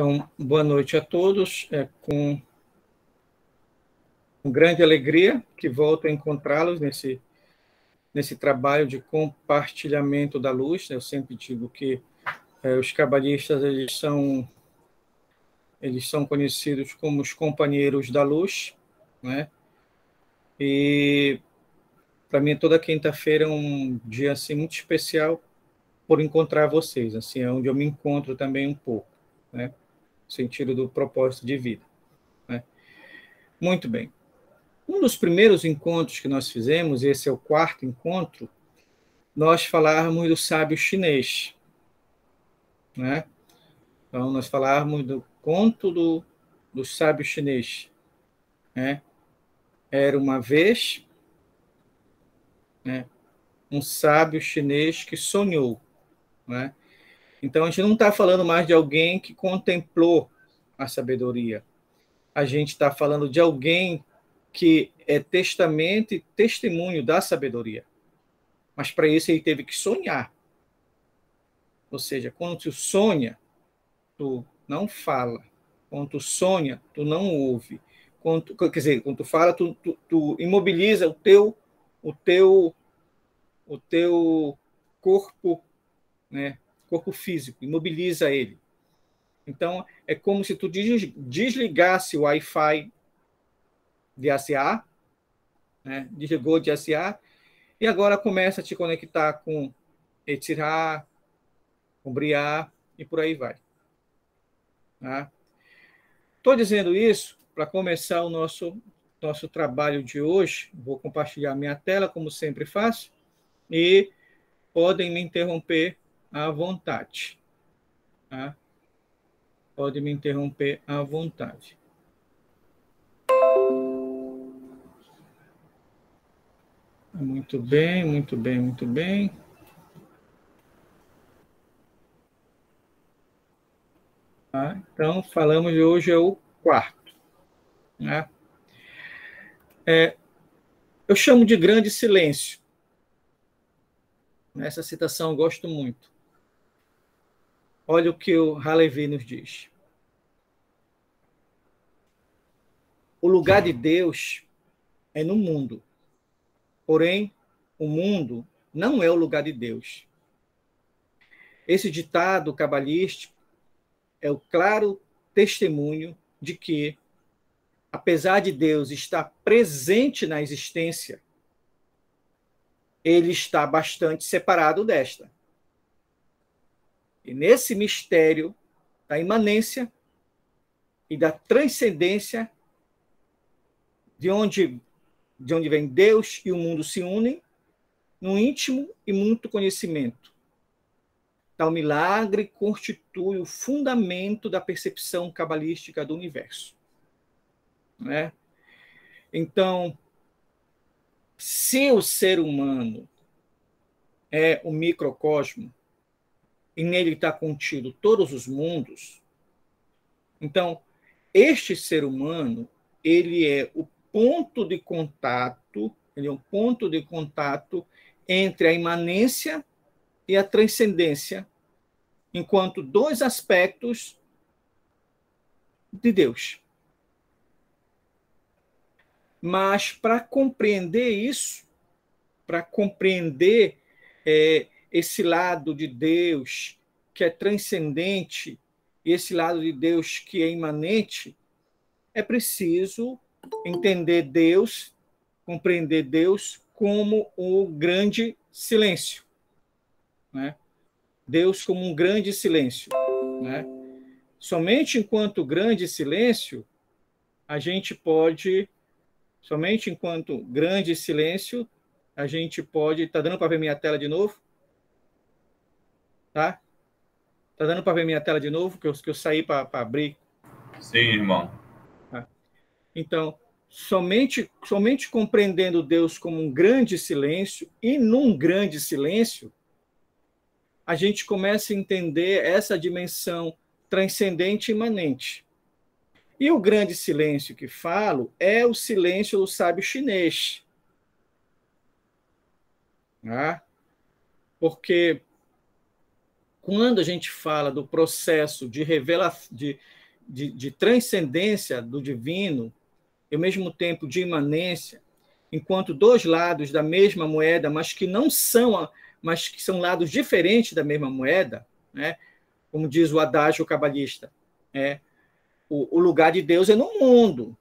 Então, boa noite a todos. É com grande alegria que volto a encontrá-los nesse trabalho de compartilhamento da luz. Eu sempre digo que os cabalistas eles são conhecidos como os companheiros da luz, né? E para mim toda quinta-feira é um dia assim muito especial por encontrar vocês, assim, é onde eu me encontro também um pouco, né? No sentido do propósito de vida, né? Muito bem. Um dos primeiros encontros que nós fizemos, esse é o quarto encontro, nós falávamos do sábio chinês, né? Então, nós falávamos do conto do sábio chinês, né? Era uma vez, né, um sábio chinês que sonhou, né? Então, a gente não está falando mais de alguém que contemplou a sabedoria. A gente está falando de alguém que é testamento e testemunho da sabedoria. Mas, para isso, ele teve que sonhar. Ou seja, quando tu sonha, tu não fala. Quando tu sonha, tu não ouve. Quer dizer, quando tu fala, tu imobiliza o teu, o teu corpo, né? Corpo físico, imobiliza ele. Então, é como se tu desligasse o Wi-Fi de SA, né? Desligou de SA, e agora começa a te conectar com Etirá, com Briá, e por aí vai. Estou dizendo isso para começar o nosso trabalho de hoje. Vou compartilhar minha tela, como sempre faço, e podem me interromper à vontade. Tá? Podem me interromper à vontade. Muito bem, muito bem, muito bem. Tá? Então, falamos de hoje é o quarto. Né? Eu chamo de grande silêncio. Essa citação eu gosto muito. Olha o que o Halevi nos diz. O lugar de Deus é no mundo. Porém, o mundo não é o lugar de Deus. Esse ditado cabalístico é o claro testemunho de que, apesar de Deus estar presente na existência, ele está bastante separado desta. E nesse mistério da imanência e da transcendência, de onde vem Deus e o mundo se unem, no íntimo e muito conhecimento. Tal milagre constitui o fundamento da percepção cabalística do universo. Né? Então, se o ser humano é o microcosmo, e nele está contido todos os mundos, então, este ser humano, ele é o ponto de contato, ele é um ponto de contato entre a imanência e a transcendência, enquanto dois aspectos de Deus. Mas para compreender isso, para compreender esse lado de Deus que é transcendente e esse lado de Deus que é imanente, é preciso entender Deus, compreender Deus como o grande silêncio. Né? Deus como um grande silêncio. Né? Somente enquanto grande silêncio, a gente pode... Somente enquanto grande silêncio, a gente pode... Está dando para ver minha tela de novo? Tá? Está dando para ver minha tela de novo? Que eu saí para abrir. Sim, irmão. Tá? Então, somente compreendendo Deus como um grande silêncio, e num grande silêncio, a gente começa a entender essa dimensão transcendente e imanente. E o grande silêncio que falo é o silêncio do sábio chinês. Né? Porque quando a gente fala do processo de revelação, de transcendência do divino, e ao mesmo tempo de imanência, enquanto dois lados da mesma moeda, mas que não são, mas que são lados diferentes da mesma moeda, né? Como diz o adágio cabalista, o lugar de Deus é no mundo,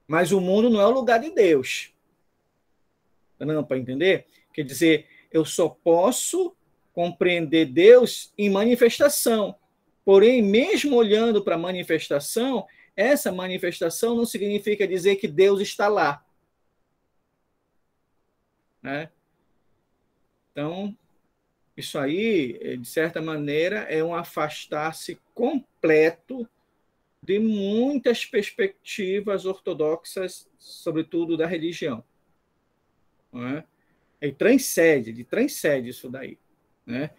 mas o mundo não é o lugar de Deus. Não, para entender? Quer dizer, eu só posso compreender Deus em manifestação. Porém, mesmo olhando para a manifestação, essa manifestação não significa dizer que Deus está lá. Né? Então, isso aí, de certa maneira, é um afastar-se completo de muitas perspectivas ortodoxas, sobretudo da religião. Não é? Ele transcende isso daí. Né?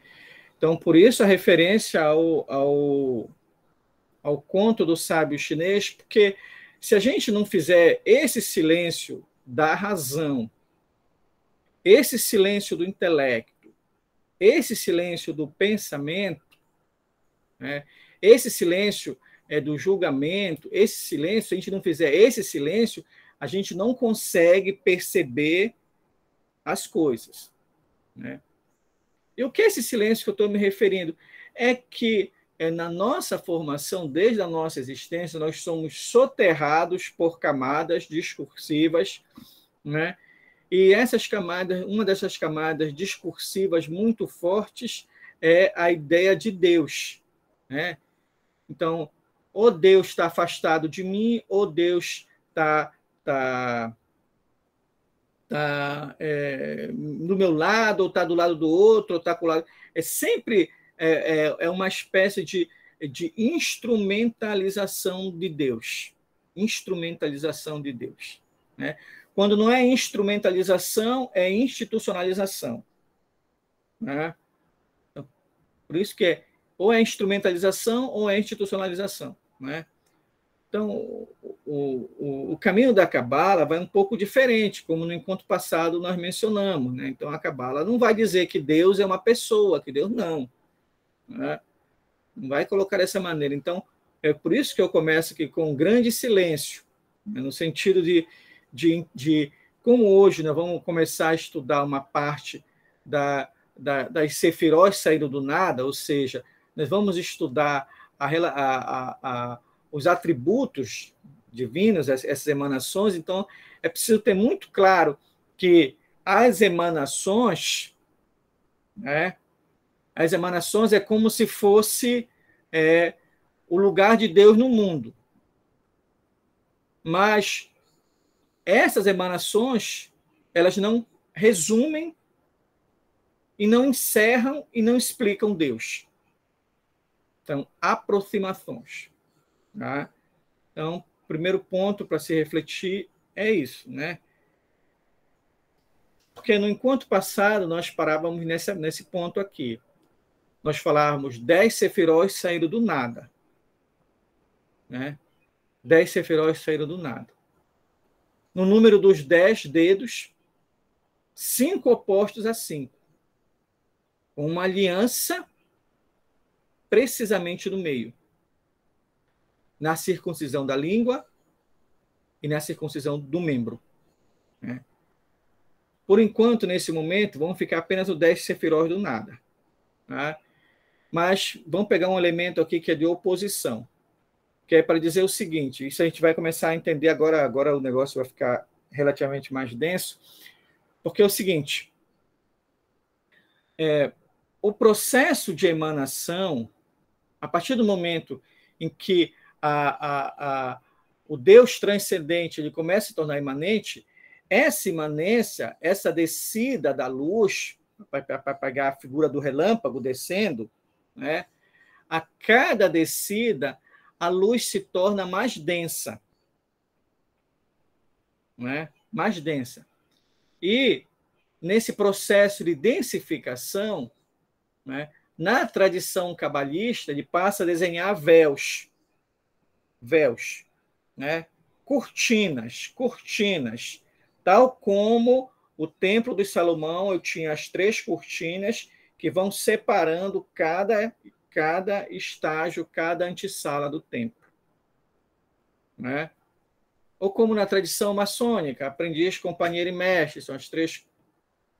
Então, por isso a referência ao conto do sábio chinês, porque se a gente não fizer esse silêncio da razão, esse silêncio do intelecto, esse silêncio do pensamento, né, esse silêncio do julgamento, esse silêncio, se a gente não fizer esse silêncio, a gente não consegue perceber as coisas. Né? E o que é esse silêncio que eu estou me referindo? É que na nossa formação, desde a nossa existência, nós somos soterrados por camadas discursivas, né? E essas camadas, uma dessas camadas discursivas muito fortes é a ideia de Deus. Né? Então, ou Deus está afastado de mim, ou Deus está do meu lado, ou está do lado do outro, ou está com o lado. É sempre uma espécie de instrumentalização de Deus. Instrumentalização de Deus. Né? Quando não é instrumentalização, é institucionalização. Né? Por isso que ou é instrumentalização ou é institucionalização. Né? Então, o caminho da Cabala vai um pouco diferente, como no encontro passado nós mencionamos. Né? Então, a Cabala não vai dizer que Deus é uma pessoa, que Deus não. Né? Não vai colocar dessa maneira. Então, é por isso que eu começo aqui com um grande silêncio, né? No sentido de como hoje nós vamos começar a estudar uma parte das sefirós saindo do nada, ou seja, nós vamos estudar os atributos divinos, essas emanações. Então, é preciso ter muito claro que as emanações, né, as emanações é como se fosse o lugar de Deus no mundo. Mas essas emanações, elas não resumem e não encerram e não explicam Deus. Então, aproximações. Tá? Então, primeiro ponto para se refletir é isso, né? Porque no encontro passado nós parávamos nesse ponto aqui. Nós falávamos 10 sefirós saíram do nada. Né? 10 sefirós saíram do nada. No número dos 10 dedos, 5 opostos a 5. Com uma aliança precisamente no meio. Na circuncisão da língua e na circuncisão do membro. Né? Por enquanto, nesse momento, vamos ficar apenas o 10 sefirós do nada. Tá? Mas vamos pegar um elemento aqui que é de oposição, que é para dizer o seguinte, isso a gente vai começar a entender agora o negócio vai ficar relativamente mais denso, porque é o seguinte, o processo de emanação, a partir do momento em que o Deus transcendente ele começa a se tornar imanente, essa imanência, essa descida da luz, para pegar a figura do relâmpago descendo, né? A cada descida, a luz se torna mais densa. Né? Mais densa. E, nesse processo de densificação, né, na tradição cabalista, ele passa a desenhar véus. Véus. Né? Cortinas. Tal como o Templo de Salomão, eu tinha as 3 cortinas que vão separando cada estágio, cada antessala do templo, né? Ou como na tradição maçônica, aprendiz, companheiro e mestre, são as três.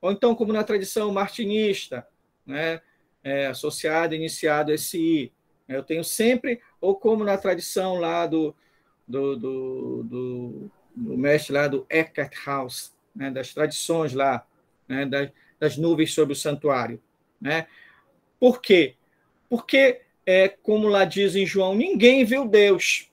Ou então como na tradição martinista, né? Associado, iniciado, SI. Eu tenho sempre, ou como na tradição lá do mestre lá do Eckhart House, né? Das tradições lá, né? Das nuvens sobre o santuário, né? Por quê? Porque, como lá diz em João, ninguém viu Deus,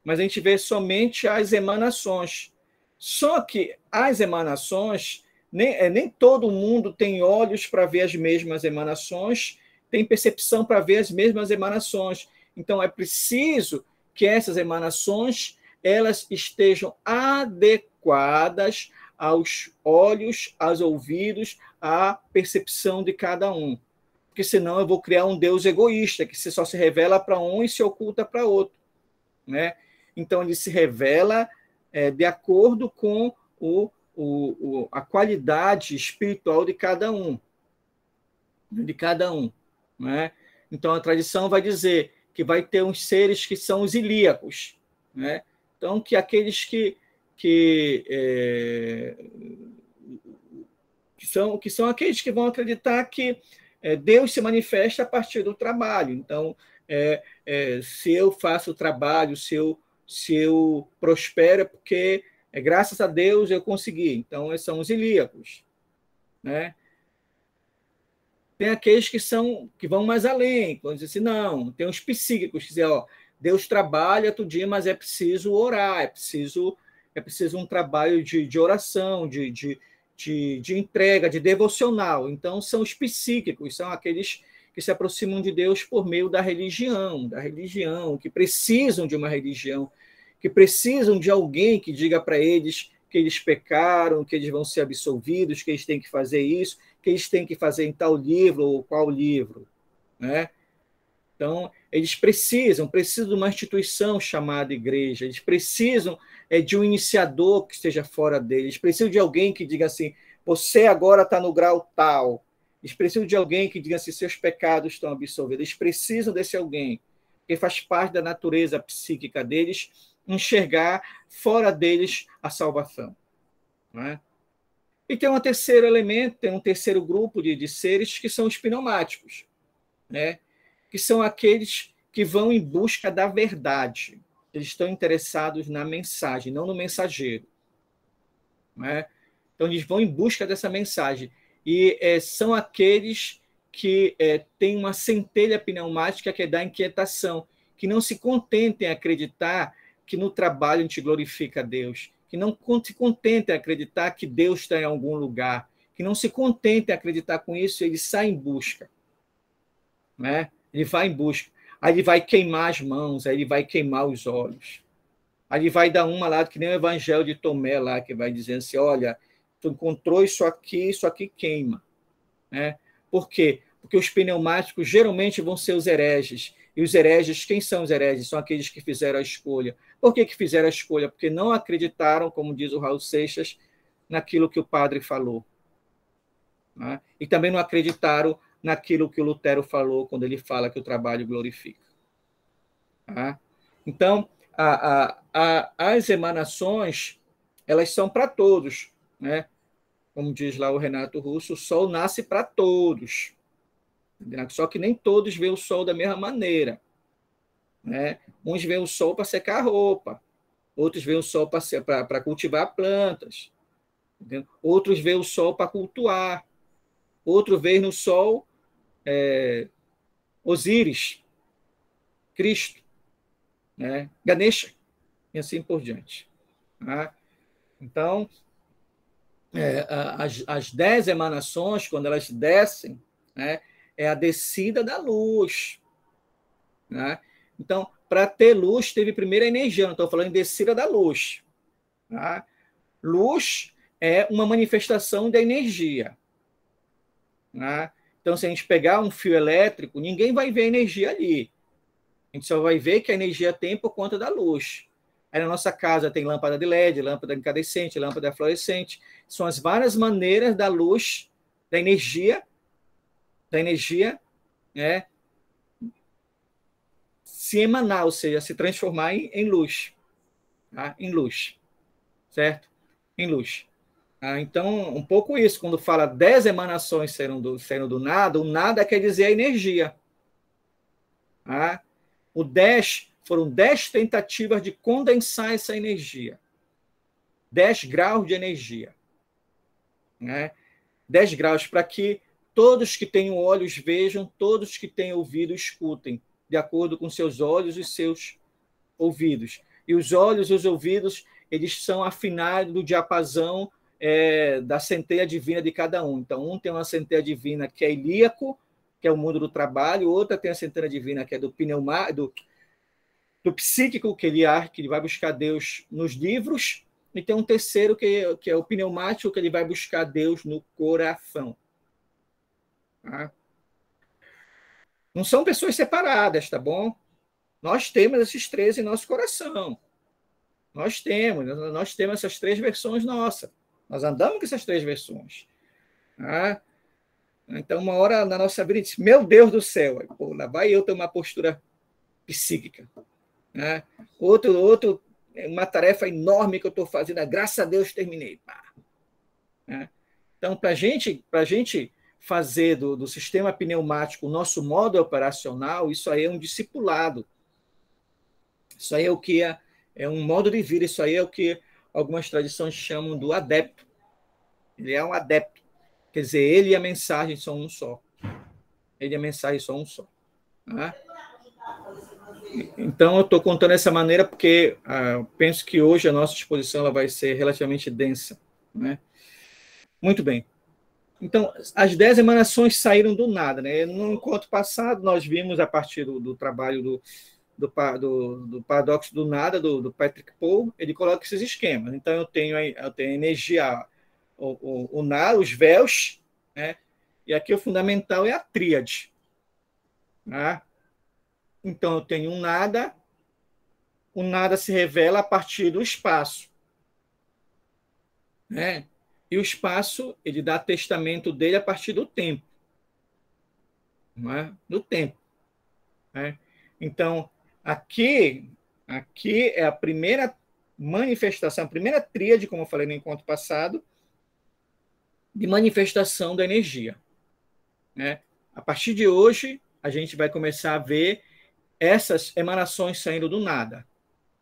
mas a gente vê somente as emanações. Só que as emanações, nem todo mundo tem olhos para ver as mesmas emanações, tem percepção para ver as mesmas emanações. Então, é preciso que essas emanações elas estejam adequadas aos olhos, aos ouvidos, à percepção de cada um. Porque senão eu vou criar um Deus egoísta, que só se revela para um e se oculta para outro, né? Então, ele se revela de acordo com a qualidade espiritual de cada um, né? Então, a tradição vai dizer que vai ter uns seres que são os ilíacos, né? Então, que aqueles que são aqueles que vão acreditar que Deus se manifesta a partir do trabalho. Então, se eu faço o trabalho, se eu prospero, é porque graças a Deus eu consegui. Então, esses são os ilíacos, né? Tem aqueles que vão mais além, quando dizem assim, não, tem os psíquicos, que dizem, ó, Deus trabalha todo dia, mas é preciso orar, é preciso um trabalho de oração, de entrega, de devocional. Então, são os psíquicos, são aqueles que se aproximam de Deus por meio da religião, que precisam de uma religião, que precisam de alguém que diga para eles que eles pecaram, que eles vão ser absolvidos, que eles têm que fazer isso, que eles têm que fazer em tal livro ou qual livro, né? Então, eles precisam de uma instituição chamada igreja, eles precisam de um iniciador que esteja fora deles, eles precisam de alguém que diga assim, você agora está no grau tal, eles precisam de alguém que diga assim, seus pecados estão absolvidos, eles precisam desse alguém, que faz parte da natureza psíquica deles, enxergar fora deles a salvação, né? E tem um terceiro elemento, tem um terceiro grupo de seres que são os pneumáticos, né? Que são aqueles que vão em busca da verdade. Eles estão interessados na mensagem, não no mensageiro, né? Então, eles vão em busca dessa mensagem. E são aqueles que têm uma centelha pneumática que é da inquietação, que não se contentem em acreditar que no trabalho a gente glorifica a Deus, que não se contentem em acreditar que Deus está em algum lugar, que não se contentem em acreditar com isso, ele sai em busca, né? Ele vai em busca. Aí ele vai queimar as mãos, aí ele vai queimar os olhos. Aí ele vai dar uma lá, que nem o Evangelho de Tomé lá, que vai dizendo assim, olha, tu encontrou isso aqui queima, né? Por quê? Porque os pneumáticos geralmente vão ser os hereges. E os hereges, quem são os hereges? São aqueles que fizeram a escolha. Por que fizeram a escolha? Porque não acreditaram, como diz o Raul Seixas, naquilo que o padre falou, né? E também não acreditaram naquilo que o Lutero falou quando ele fala que o trabalho glorifica, tá? Então, as emanações, elas são para todos, né? Como diz lá o Renato Russo, o sol nasce para todos, só que nem todos veem o sol da mesma maneira, né? Uns veem o sol para secar a roupa, outros veem o sol para cultivar plantas, entendeu? Outros veem o sol para cultuar, outros veem no sol Osíris, Cristo, né? Ganesha, e assim por diante, tá? Então, as 10 emanações, quando elas descem, né, é a descida da luz, né? Então, para ter luz, teve primeiro a energia, não estou falando em descida da luz, tá? Luz é uma manifestação da energia, né? Então, se a gente pegar um fio elétrico, ninguém vai ver a energia ali. A gente só vai ver que a energia tem por conta da luz. Aí na nossa casa tem lâmpada de LED, lâmpada incandescente, lâmpada fluorescente. São as várias maneiras da luz, da energia, da energia, né, se emanar, ou seja, se transformar em luz, tá? Em luz, certo? Em luz. Então, um pouco isso, quando fala 10 emanações saindo do nada, o nada quer dizer a energia. Tá? O 10 foram 10 tentativas de condensar essa energia. 10 graus de energia. Né? 10 graus para que todos que tenham olhos vejam, todos que tenham ouvido escutem, de acordo com seus olhos e seus ouvidos. E os olhos e os ouvidos, eles são afinados do diapasão da centelha divina de cada um. Então, um tem uma centelha divina que é ilíaco, que é o mundo do trabalho, outra tem a centelha divina que é do psíquico, que ele vai buscar Deus nos livros, e tem um terceiro que é o pneumático, que ele vai buscar Deus no coração. Tá? Não são pessoas separadas, tá bom? Nós temos esses três em nosso coração. Nós temos essas três versões nossas. Nós andamos com essas três versões. Tá? Então, uma hora na nossa vida, diz, meu Deus do céu, pô, lá vai eu ter uma postura psíquica. Né? Uma tarefa enorme que eu estou fazendo, graças a Deus terminei. Né? Então, para a gente fazer do sistema pneumático o nosso modo operacional, isso aí é um discipulado. Isso aí é o que é um modo de vida, isso aí é o que algumas tradições chamam do adepto. Ele é um adepto. Quer dizer, ele e a mensagem são um só. Ele e a mensagem são um só. Tá? Então, eu estou contando dessa maneira porque penso que hoje a nossa exposição ela vai ser relativamente densa. Né? Muito bem. Então, as 10 emanações saíram do nada. Né? No encontro passado, nós vimos, a partir do trabalho do paradoxo do nada, do Patrick Paul, ele coloca esses esquemas. Então, eu tenho a energia, o nada, os véus, né? E aqui o fundamental é a tríade. Tá? Então, eu tenho um nada, o nada se revela a partir do espaço. Né? E o espaço, ele dá testamento dele a partir do tempo. Não é? Do tempo. Né? Então, aqui é a primeira manifestação, a primeira tríade, como eu falei no encontro passado, de manifestação da energia. Né? A partir de hoje, a gente vai começar a ver essas emanações saindo do nada,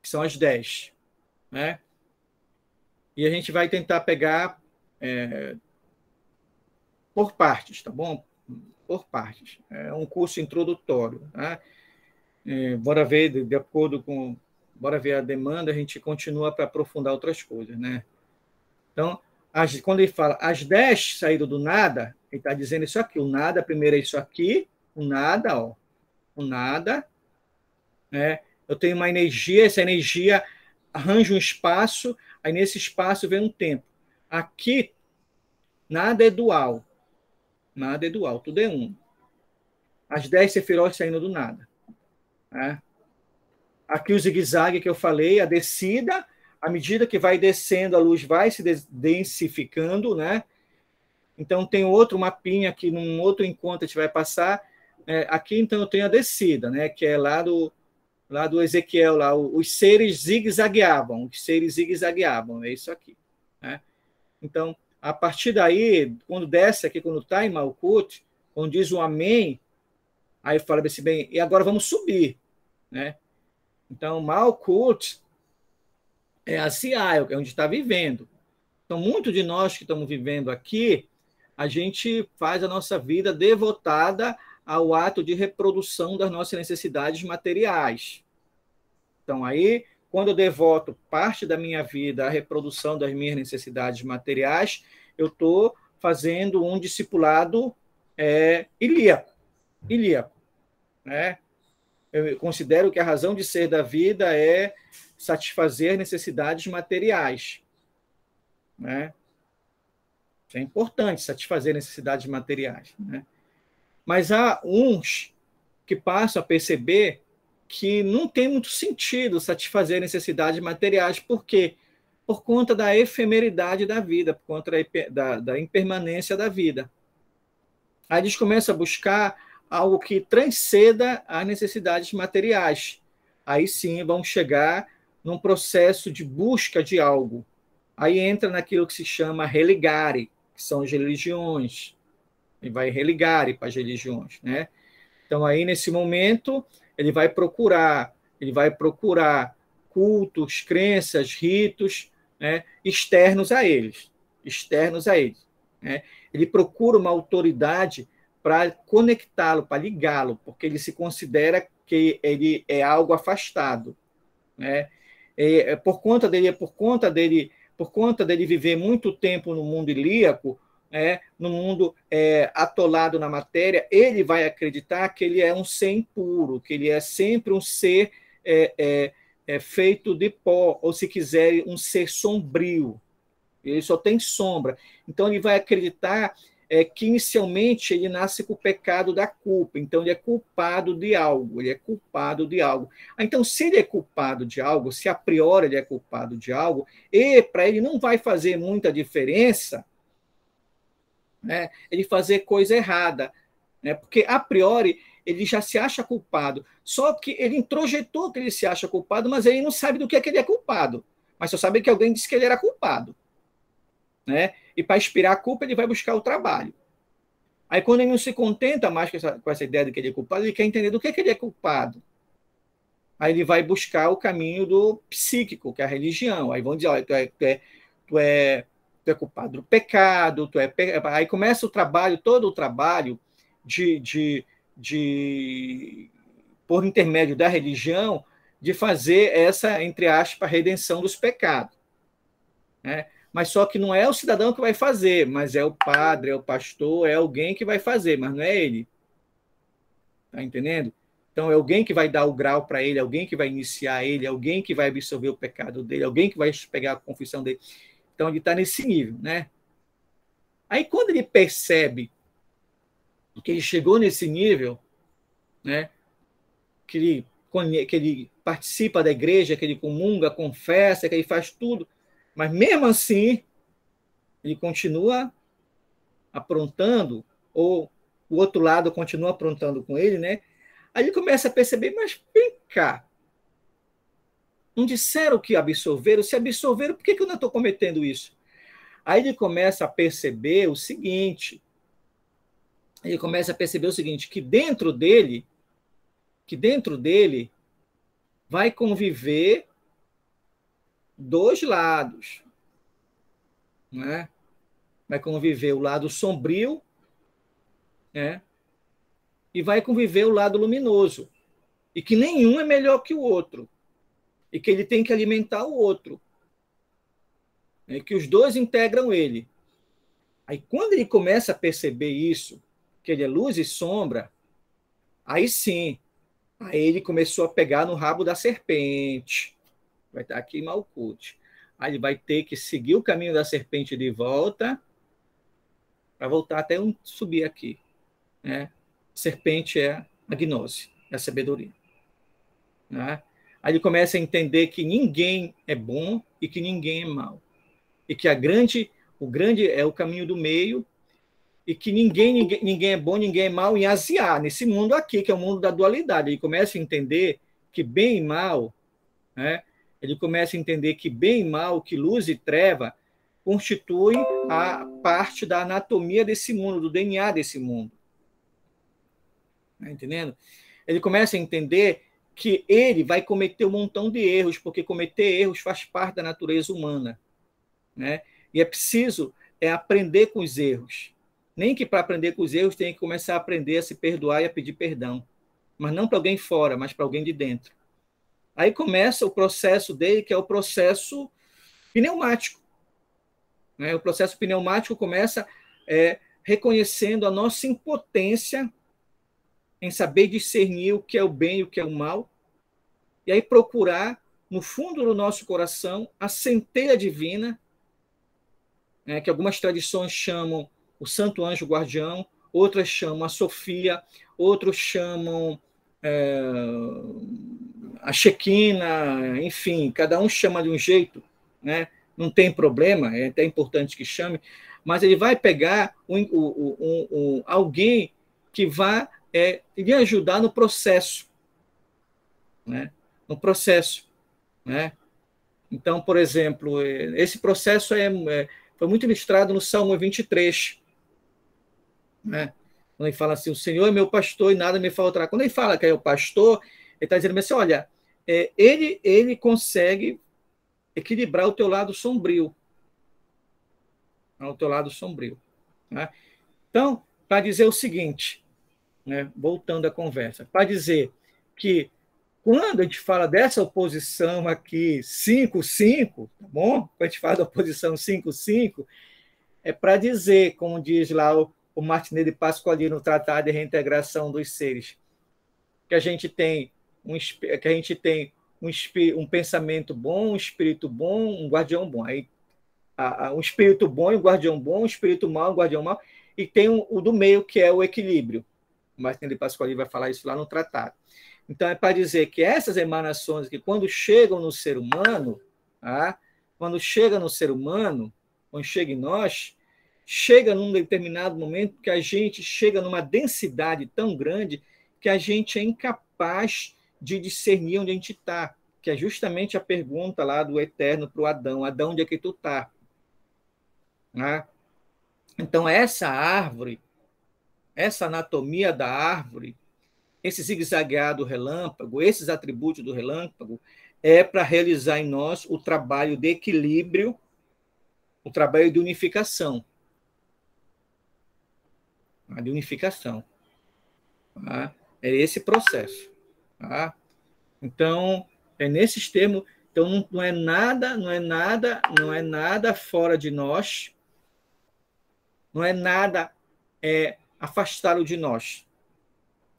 que são as 10. Né? E a gente vai tentar pegar por partes, tá bom? Por partes. É um curso introdutório. Tá? Bora ver, de acordo com... Bora ver a demanda, a gente continua para aprofundar outras coisas. Né? Então, quando ele fala as 10 saíram do nada, ele está dizendo isso aqui. O nada, primeiro é isso aqui, o nada, ó. O nada. Né? Eu tenho uma energia, essa energia arranja um espaço, aí nesse espaço vem um tempo. Aqui, nada é dual. Nada é dual, tudo é um. As 10 sefirot saindo do nada. Né? Aqui o zigue-zague que eu falei, a descida, à medida que vai descendo, a luz vai se densificando, né? Então, tem outro mapinha que num outro encontro a gente vai passar. Aqui, então, eu tenho a descida, né? Que é lá do Ezequiel, lá, os seres zigue-zagueavam, é isso aqui. Né? Então, a partir daí, quando desce aqui, quando está em Malkut, quando diz o Amém, aí fala assim, bem, e agora vamos subir. Né? Então, Malkut é a Siá, é onde está vivendo. Então, muito de nós que estamos vivendo aqui, a gente faz a nossa vida devotada ao ato de reprodução das nossas necessidades materiais. Então, aí, quando eu devoto parte da minha vida à reprodução das minhas necessidades materiais, eu estou fazendo um discipulado ilíaco. Né? Eu considero que a razão de ser da vida é satisfazer necessidades materiais. Né? Isso é importante, satisfazer necessidades materiais. Né? Mas há uns que passam a perceber que não tem muito sentido satisfazer necessidades materiais. Por quê? Por conta da efemeridade da vida, por conta da impermanência da vida. Aí eles começam a buscar algo que transcenda as necessidades materiais. Aí sim vão chegar num processo de busca de algo. Aí entra naquilo que se chama religare, que são as religiões. E vai religare para as religiões, né? Então aí nesse momento ele vai procurar cultos, crenças, ritos, né, externos a eles, né? Ele procura uma autoridade para conectá-lo, para ligá-lo, porque ele se considera que ele é algo afastado, né? Por conta dele viver muito tempo no mundo ilíaco, no mundo atolado na matéria, ele vai acreditar que ele é um ser impuro, que ele é sempre um ser feito de pó, ou se quiser, um ser sombrio. Ele só tem sombra. Então ele vai acreditar que inicialmente ele nasce com o pecado da culpa, então ele é culpado de algo, ele é culpado de algo. Então, se ele é culpado de algo, se a priori ele é culpado de algo, e para ele não vai fazer muita diferença, né, ele fazer coisa errada, né, porque a priori ele já se acha culpado, só que ele introjetou que ele se acha culpado, mas ele não sabe do que ele é culpado, mas só sabe que alguém disse que ele era culpado. Né? E para expirar a culpa, ele vai buscar o trabalho. Aí, quando ele não se contenta mais com essa ideia de que ele é culpado, ele quer entender do que ele é culpado. Aí ele vai buscar o caminho do psíquico, que é a religião. Aí vão dizer, olha, tu é culpado do pecado, Aí começa o trabalho, todo o trabalho por intermédio da religião, de fazer essa, entre aspas, redenção dos pecados. Né? Mas só que não é o cidadão que vai fazer, mas é o padre, é o pastor, é alguém que vai fazer, mas não é ele. Tá entendendo? Então é alguém que vai dar o grau para ele, alguém que vai iniciar ele, alguém que vai absorver o pecado dele, alguém que vai pegar a confissão dele. Então ele está nesse nível, né? Aí quando ele percebe que ele chegou nesse nível, né? Que ele participa da igreja, que ele comunga, confessa, que ele faz tudo, mas mesmo assim ele continua aprontando, ou o outro lado continua aprontando com ele, né? Aí ele começa a perceber, mas vem cá, não disseram que absorveram? Se absorveram, por que eu não estou cometendo isso? Aí ele começa a perceber o seguinte, que dentro dele vai conviver dois lados, né? Vai conviver o lado sombrio, né? E vai conviver o lado luminoso. E que nenhum é melhor que o outro. E que ele tem que alimentar o outro. E que os dois integram ele. Aí, quando ele começa a perceber isso, que ele é luz e sombra, aí sim, aí ele começou a pegar no rabo da serpente. Vai estar aqui em Malkuth. Aí ele vai ter que seguir o caminho da serpente de volta, para voltar até subir aqui. Né? Serpente é a gnose, é a sabedoria. Né? Aí ele começa a entender que ninguém é bom e que ninguém é mau. E que o grande é o caminho do meio, e que ninguém é bom, ninguém é mau em Asiá, nesse mundo aqui, que é o mundo da dualidade. Ele começa a entender que bem e mal, né? Ele começa a entender que bem e mal, que luz e treva, constituem a parte da anatomia desse mundo, do DNA desse mundo. Tá entendendo? Ele começa a entender que ele vai cometer um montão de erros, porque cometer erros faz parte da natureza humana. Né? E é preciso aprender com os erros. Nem que para aprender com os erros tem que começar a aprender a se perdoar e a pedir perdão. Mas não para alguém fora, mas para alguém de dentro. Aí começa o processo dele, que é o processo pneumático. Né? O processo pneumático começa reconhecendo a nossa impotência em saber discernir o que é o bem e o que é o mal, e aí procurar, no fundo do nosso coração, a centelha divina, que algumas tradições chamam o Santo Anjo Guardião, outras chamam a Sofia, outros chamam a Shekinah, enfim, cada um chama de um jeito, né? Não tem problema, é até importante que chame. mas ele vai pegar alguém que vai lhe ajudar no processo, né? No processo, né? Então, por exemplo, esse processo foi muito ilustrado no Salmo 23, né? Quando ele fala assim, o Senhor é meu pastor e nada me faltará. Quando ele fala que é o pastor, ele está dizendo assim, olha, ele consegue equilibrar o teu lado sombrio, ao teu lado sombrio, né? Então, para dizer o seguinte, né, voltando à conversa, para dizer que quando a gente fala dessa oposição aqui 5-5, tá bom? Quando a gente fala da oposição 5-5, é para dizer, como diz lá o Martinelli Pasqualini no Tratado de Reintegração dos Seres, que a gente tem um pensamento bom, um espírito bom, um guardião bom. Aí, um espírito bom e um guardião bom, um espírito mau, um guardião mau, e tem o do meio, que é o equilíbrio. O Martinelli Pasqualini vai falar isso lá no tratado. Então, é para dizer que essas emanações, que quando chegam no ser humano, tá? Quando chega no ser humano, quando chega em nós, chega num determinado momento que a gente chega numa densidade tão grande que a gente é incapaz de discernir onde a gente está, que é justamente a pergunta lá do Eterno para o Adão: Adão, onde é que tu está? Né? Então, essa árvore, essa anatomia da árvore, esse zigue-zaguear do relâmpago, esses atributos do relâmpago, é para realizar em nós o trabalho de equilíbrio, o trabalho de unificação. De unificação. Tá? É esse processo. Tá? Então, é nesses termos. Então, não é nada fora de nós, não é nada afastado de nós.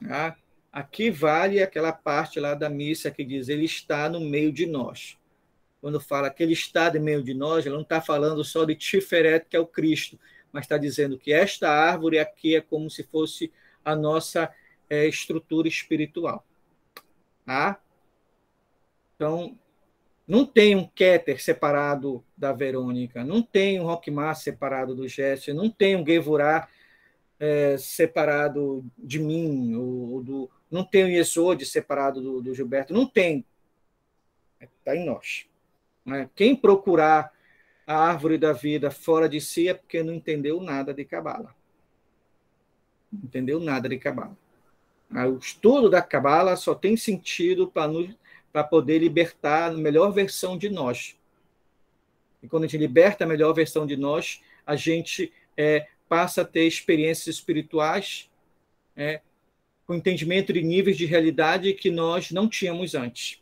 Tá? Aqui vale aquela parte lá da missa que diz: ele está no meio de nós. Quando fala que ele está no meio de nós, ele não está falando só de Tiferet, que é o Cristo, mas está dizendo que esta árvore aqui é como se fosse a nossa estrutura espiritual. Tá? Então, não tem um Keter separado da Verônica, não tem um Rockmar separado do Jesse, não tem um Gevurah separado de mim, não tem o Yesod separado do Gilberto, não tem. Está em nós. Né? Quem procurar a árvore da vida fora de si é porque não entendeu nada de Cabala. Não entendeu nada de Cabala. O estudo da Cabala só tem sentido para poder libertar a melhor versão de nós. E quando a gente liberta a melhor versão de nós, a gente passa a ter experiências espirituais com entendimento de níveis de realidade que nós não tínhamos antes.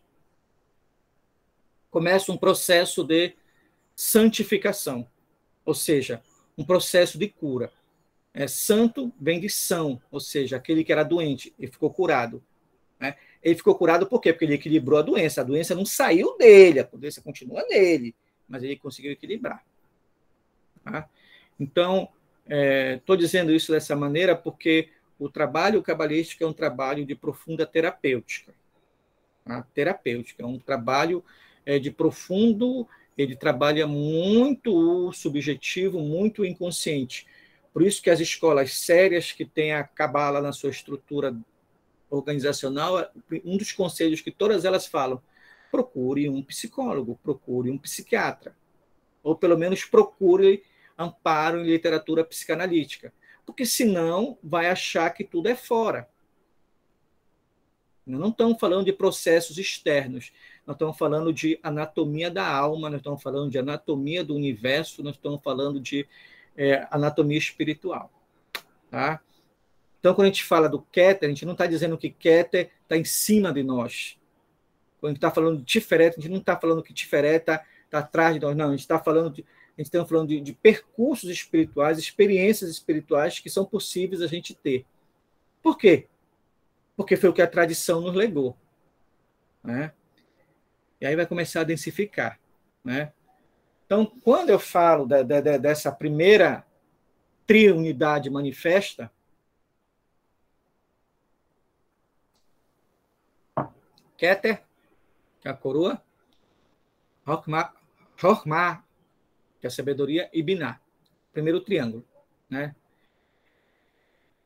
Começa um processo de santificação, ou seja, um processo de cura. Santo vem de são, ou seja, aquele que era doente e ficou curado. Né? Ele ficou curado por quê? Porque ele equilibrou a doença não saiu dele, a doença continua nele, mas ele conseguiu equilibrar. Tá? Então, estou dizendo isso dessa maneira porque o trabalho cabalístico é um trabalho de profunda terapêutica. Tá? Terapêutica, é um trabalho de profundo, ele trabalha muito subjetivo, muito inconsciente. Por isso que as escolas sérias que têm a Cabala na sua estrutura organizacional, um dos conselhos que todas elas falam: procure um psicólogo, procure um psiquiatra, ou pelo menos procure amparo em literatura psicanalítica, porque senão vai achar que tudo é fora. Não estamos falando de processos externos, nós estamos falando de anatomia da alma, nós estamos falando de anatomia do universo, nós estamos falando de anatomia espiritual. Tá? Então, quando a gente fala do Keter, a gente não está dizendo que Keter está em cima de nós. Quando a gente está falando de Tiferet, a gente não está falando que Tiferet está atrás de nós, não. A gente está falando de percursos espirituais, experiências espirituais que são possíveis a gente ter. Por quê? Porque foi o que a tradição nos legou. Né? E aí vai começar a densificar. Né? Então, quando eu falo dessa primeira triunidade manifesta, Keter, que é a coroa, Rokhmah, que é a sabedoria, e Binah, primeiro triângulo, né?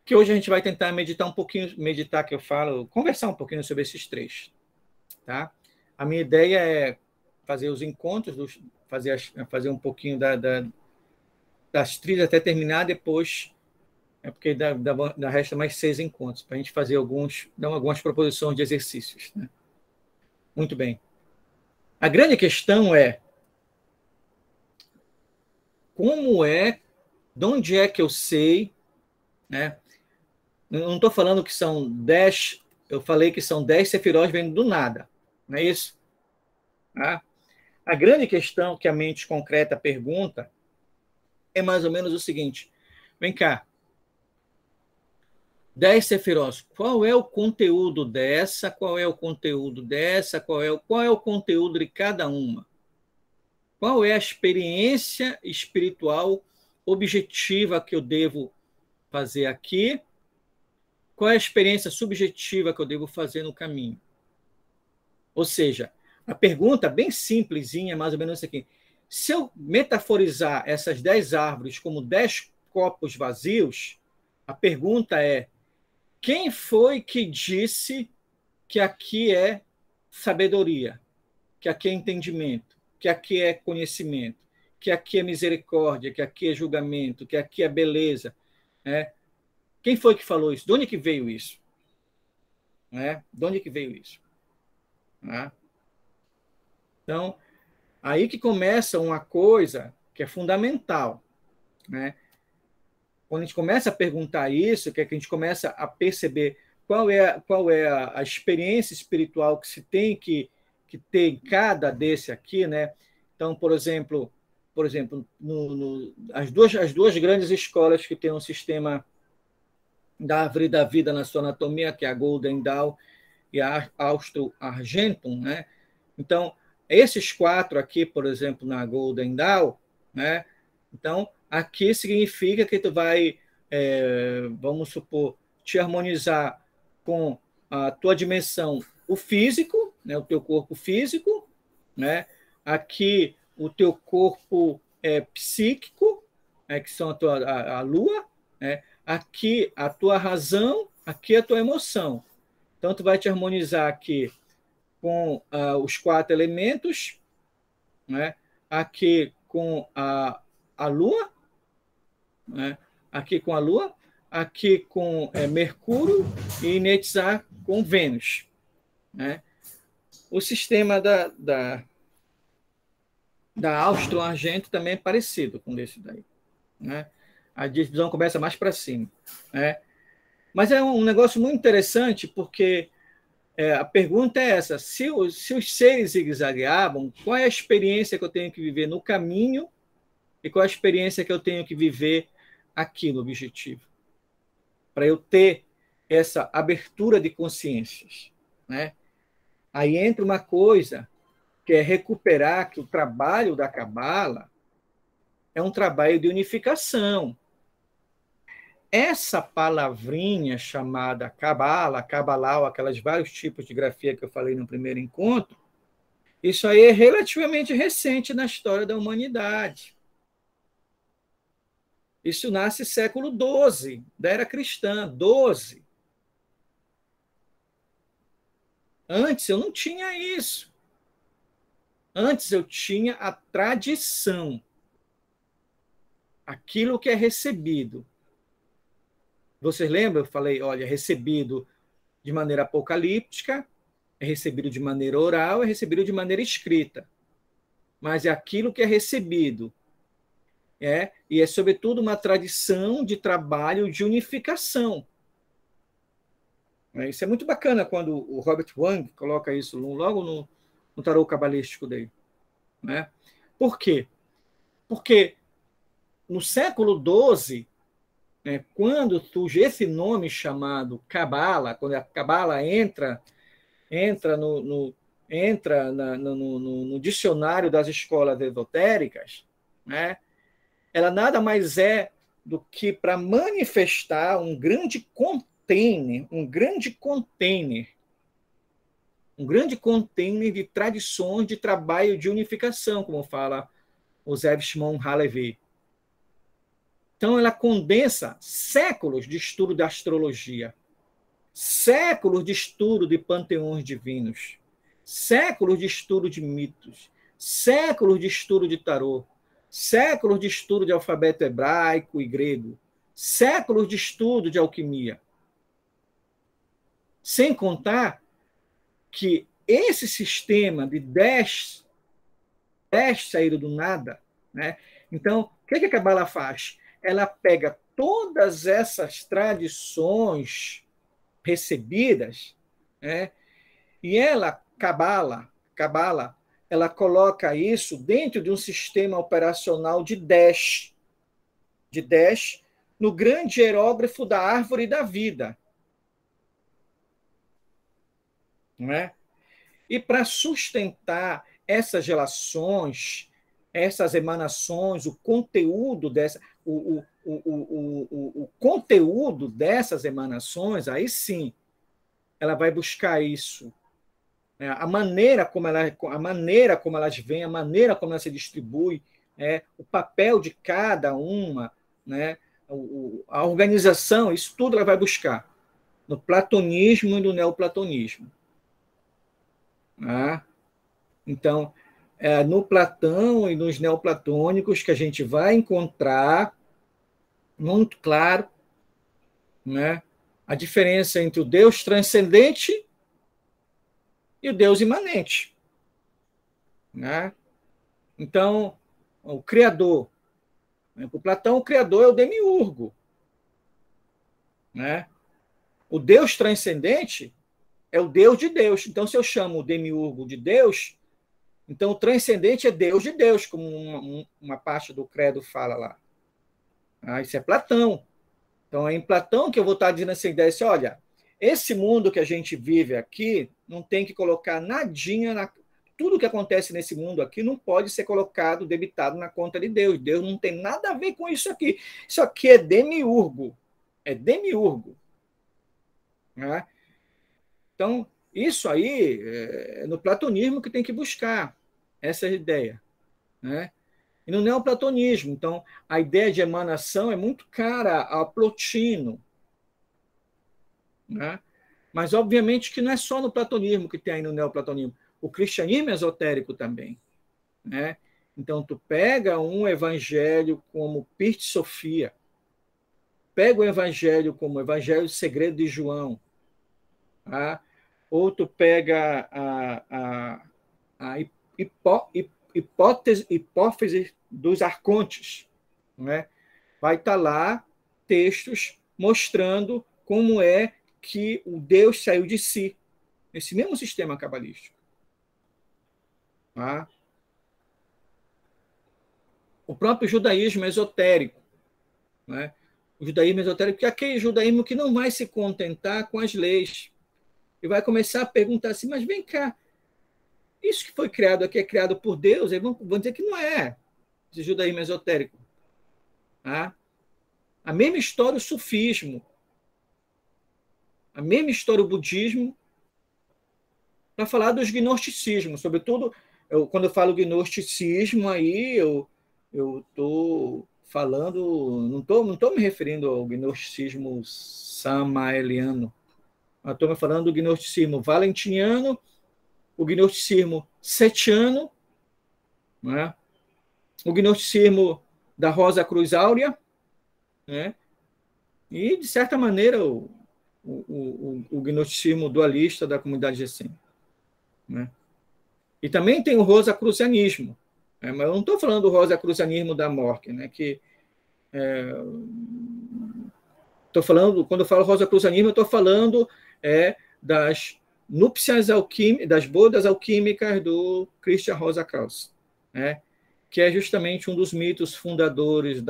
Que hoje a gente vai tentar meditar um pouquinho, meditar que eu falo, conversar um pouquinho sobre esses três, tá? A minha ideia é fazer os encontros, fazer um pouquinho das trilhas até terminar, depois porque dá resta mais 6 encontros, para a gente fazer dar algumas proposições de exercícios, né? Muito bem. A grande questão é de onde é que eu sei, né? Não estou falando que são 10, eu falei que são 10 sefirot vindo do nada, não é isso? Tá? A grande questão que a mente concreta pergunta é mais ou menos o seguinte: vem cá, 10 sefirot, qual é o conteúdo dessa, qual é o conteúdo dessa, qual é o conteúdo de cada uma? Qual é a experiência espiritual objetiva que eu devo fazer aqui? Qual é a experiência subjetiva que eu devo fazer no caminho? Ou seja, a pergunta bem simplesinha, mais ou menos isso aqui. Se eu metaforizar essas 10 árvores como 10 copos vazios, a pergunta é: quem foi que disse que aqui é sabedoria, que aqui é entendimento, que aqui é conhecimento, que aqui é misericórdia, que aqui é julgamento, que aqui é beleza, né? Quem foi que falou isso? De onde que veio isso? Né? De onde que veio isso? Né? Então, aí que começa uma coisa que é fundamental, né? Quando a gente começa a perguntar isso, que é que a gente começa a perceber qual é a experiência espiritual que se tem que ter em cada desse aqui, né? Então, por exemplo as duas grandes escolas que têm um sistema da árvore da vida na sua anatomia, que é a Golden Dawn e a Austro-Argentum, né? Então, esses quatro aqui, por exemplo, na Golden Dawn, né? Então, aqui significa que tu vai, vamos supor, te harmonizar com a tua dimensão, o físico, né? O teu corpo físico, né? Aqui o teu corpo psíquico, né? Que são a lua, né? Aqui a tua razão, aqui a tua emoção. Então, tu vai te harmonizar aqui com os 4 elementos, né? Aqui com a Lua, né? Aqui com a Lua, aqui com Mercúrio e Netzar com Vênus, né? O sistema da Austro-Argento também é parecido com esse daí, né? A divisão começa mais para cima, né? Mas é um negócio muito interessante porque a pergunta é essa: se os seres zigue-zagueavam, qual é a experiência que eu tenho que viver no caminho e qual é a experiência que eu tenho que viver aqui no objetivo? Para eu ter essa abertura de consciências, né? Aí entra uma coisa que é recuperar que o trabalho da Cabala é um trabalho de unificação. Essa palavrinha chamada Cabala, Cabalau, aquelas vários tipos de grafia que eu falei no primeiro encontro, isso aí é relativamente recente na história da humanidade. Isso nasce século XII, da era cristã, XII. Antes eu não tinha isso. Antes eu tinha a tradição, aquilo que é recebido. Vocês lembram? Eu falei, olha, recebido de maneira apocalíptica, é recebido de maneira oral, é recebido de maneira escrita. Mas é aquilo que é recebido. E é, sobretudo, uma tradição de trabalho de unificação. Isso é muito bacana quando o Robert Wang coloca isso logo no tarô cabalístico dele. Né? Por quê? Porque no século XII, né, quando surge esse nome chamado Cabala, quando a Cabala entra no dicionário das escolas esotéricas, né, ela nada mais é do que para manifestar um grande container de tradições de trabalho de unificação, como fala o Zev Shimon Halevi. Então, ela condensa séculos de estudo da astrologia, séculos de estudo de panteões divinos, séculos de estudo de mitos, séculos de estudo de tarô, séculos de estudo de alfabeto hebraico e grego, séculos de estudo de alquimia. Sem contar que esse sistema de 10 saíram do nada, né? Então, o que a Cabala faz? Ela pega todas essas tradições recebidas, né? E ela, Cabala, ela coloca isso dentro de um sistema operacional de 10, no grande hierógrafo da árvore da vida. Não é? E para sustentar essas relações, essas emanações, o conteúdo o conteúdo dessas emanações, aí sim, ela vai buscar isso. A maneira como elas vêm, a maneira como ela se distribui, o papel de cada uma, né, a organização, isso tudo ela vai buscar no platonismo e no neoplatonismo. Né? Então, no Platão e nos neoplatônicos que a gente vai encontrar muito claro, né, a diferença entre o Deus transcendente e o Deus imanente. Né? Então, o Criador. Para o Platão, o Criador é o demiurgo. Né? O Deus transcendente é o Deus de Deus. Então, se eu chamo o demiurgo de Deus, então o transcendente é Deus de Deus, como uma parte do credo fala lá. Isso é Platão. Então, é em Platão que eu vou estar dizendo essa ideia, assim, olha, esse mundo que a gente vive aqui não tem que colocar nadinha, tudo que acontece nesse mundo aqui não pode ser colocado, debitado na conta de Deus. Deus não tem nada a ver com isso aqui. Isso aqui é demiurgo. É demiurgo. Né? Então, isso aí é no platonismo que tem que buscar essa ideia. Né? E no neoplatonismo. Então, a ideia de emanação é muito cara a Plotino. Né? Mas, obviamente, que não é só no platonismo que tem aí no neoplatonismo. O cristianismo é esotérico também. Né? Então, tu pega um evangelho como Pirte Sofia, pega o evangelho como o Evangelho do Segredo de João, tá? Ou tu pega a hipótese dos arcontes. Né? Vai estar lá textos mostrando como é que o Deus saiu de si, nesse mesmo sistema cabalístico. Tá? O próprio judaísmo esotérico. Né? O judaísmo esotérico, que é aquele judaísmo que não vai se contentar com as leis. E vai começar a perguntar assim, mas vem cá, isso que foi criado aqui é criado por Deus? Eles vão dizer que não é esse judaísmo esotérico. Tá? A mesma história o sufismo, a mesma história o budismo, para falar dos gnosticismos, sobretudo, quando eu falo gnosticismo, aí eu estou falando, não tô me referindo ao gnosticismo samaeliano, eu estou me falando do gnosticismo valentiniano, o gnosticismo setiano, né? O gnosticismo da Rosa Cruz Áurea, né? E, de certa maneira, o gnosticismo dualista da comunidade GESEM. Né? E também tem o rosacrucianismo, né? Mas eu não estou falando do rosacrucianismo da Mork, né? Que estou falando, quando eu falo rosacrucianismo, eu estou falando das núpcias das bodas alquímicas do Christian Rosa-Krauss, né? Que é justamente um dos mitos fundadores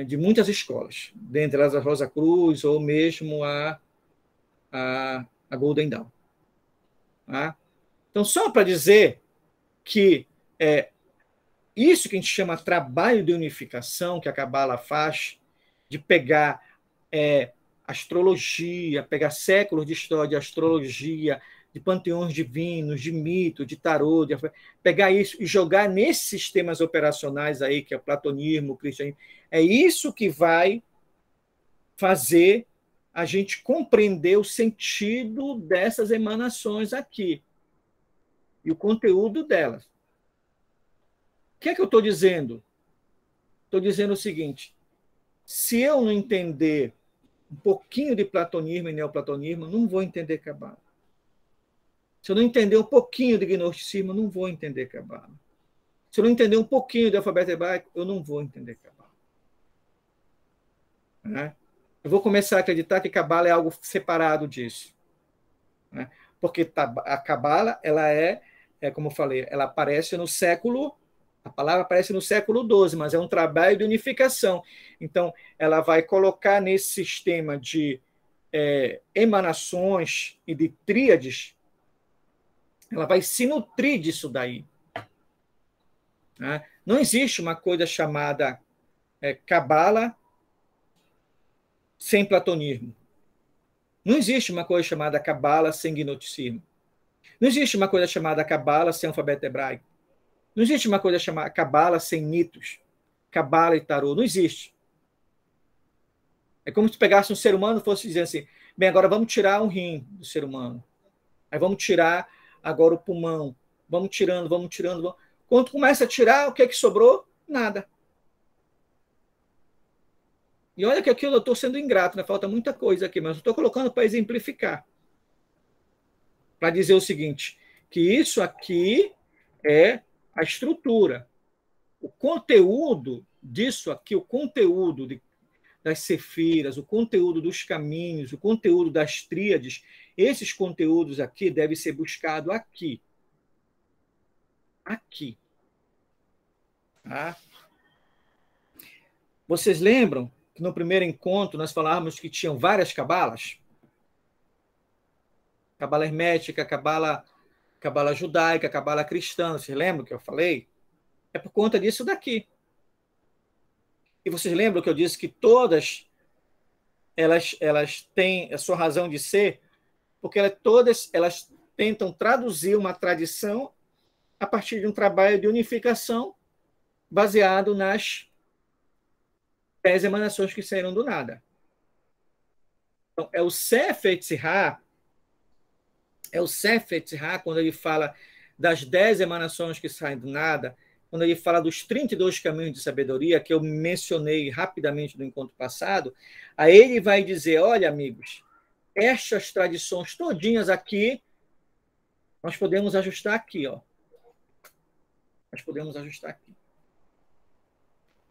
de muitas escolas, dentre elas a Rosa Cruz ou mesmo a Golden Dawn. Tá? Então, só para dizer que isso que a gente chama trabalho de unificação, que a Cabala faz, de pegar astrologia, pegar séculos de história de astrologia, de panteões divinos, de mito, de tarô, pegar isso e jogar nesses sistemas operacionais aí, que é o platonismo, o cristianismo, é isso que vai fazer a gente compreender o sentido dessas emanações aqui e o conteúdo delas. O que é que eu estou dizendo? Estou dizendo o seguinte: se eu não entender um pouquinho de platonismo e neoplatonismo, não vou entender Cabala. Se eu não entender um pouquinho de gnosticismo, não vou entender Cabala. Se eu não entender um pouquinho de alfabeto hebraico, eu não vou entender Cabala. Né? Eu vou começar a acreditar que Cabala é algo separado disso. Né? Porque a Cabala, ela como eu falei, ela aparece no século, a palavra aparece no século XII, mas é um trabalho de unificação. Então, ela vai colocar nesse sistema de emanações e de tríades, ela vai se nutrir disso daí. Né? Não existe uma coisa chamada Cabala sem platonismo. Não existe uma coisa chamada Cabala sem gnosticismo. Não existe uma coisa chamada Cabala sem alfabeto hebraico. Não existe uma coisa chamada Cabala sem mitos. Cabala e tarô. Não existe. É como se pegasse um ser humano e fosse dizer assim, bem, agora vamos tirar um rim do ser humano. Aí vamos tirar agora o pulmão. Vamos tirando, vamos tirando. Vamos... Quando começa a tirar, o que é que sobrou? Nada. E olha que aqui eu estou sendo ingrato, né? Falta muita coisa aqui, mas eu estou colocando para exemplificar. Para dizer o seguinte, que isso aqui é a estrutura. O conteúdo disso aqui, o conteúdo das cefiras, o conteúdo dos caminhos, o conteúdo das tríades, esses conteúdos aqui devem ser buscados aqui. Aqui. Tá? Vocês lembram que no primeiro encontro nós falávamos que tinham várias cabalas? Cabala hermética, cabala judaica, cabala cristã. Vocês lembram que eu falei? É por conta disso daqui. E vocês lembram que eu disse que todas elas têm a sua razão de ser, porque todas elas tentam traduzir uma tradição a partir de um trabalho de unificação baseado nas 10 emanações que saíram do nada. Então, é o Sefer Yetzirah, quando ele fala das 10 emanações que saem do nada, quando ele fala dos 32 caminhos de sabedoria, que eu mencionei rapidamente no encontro passado, aí ele vai dizer, olha, amigos, estas tradições todinhas aqui, nós podemos ajustar aqui, ó. Nós podemos ajustar aqui.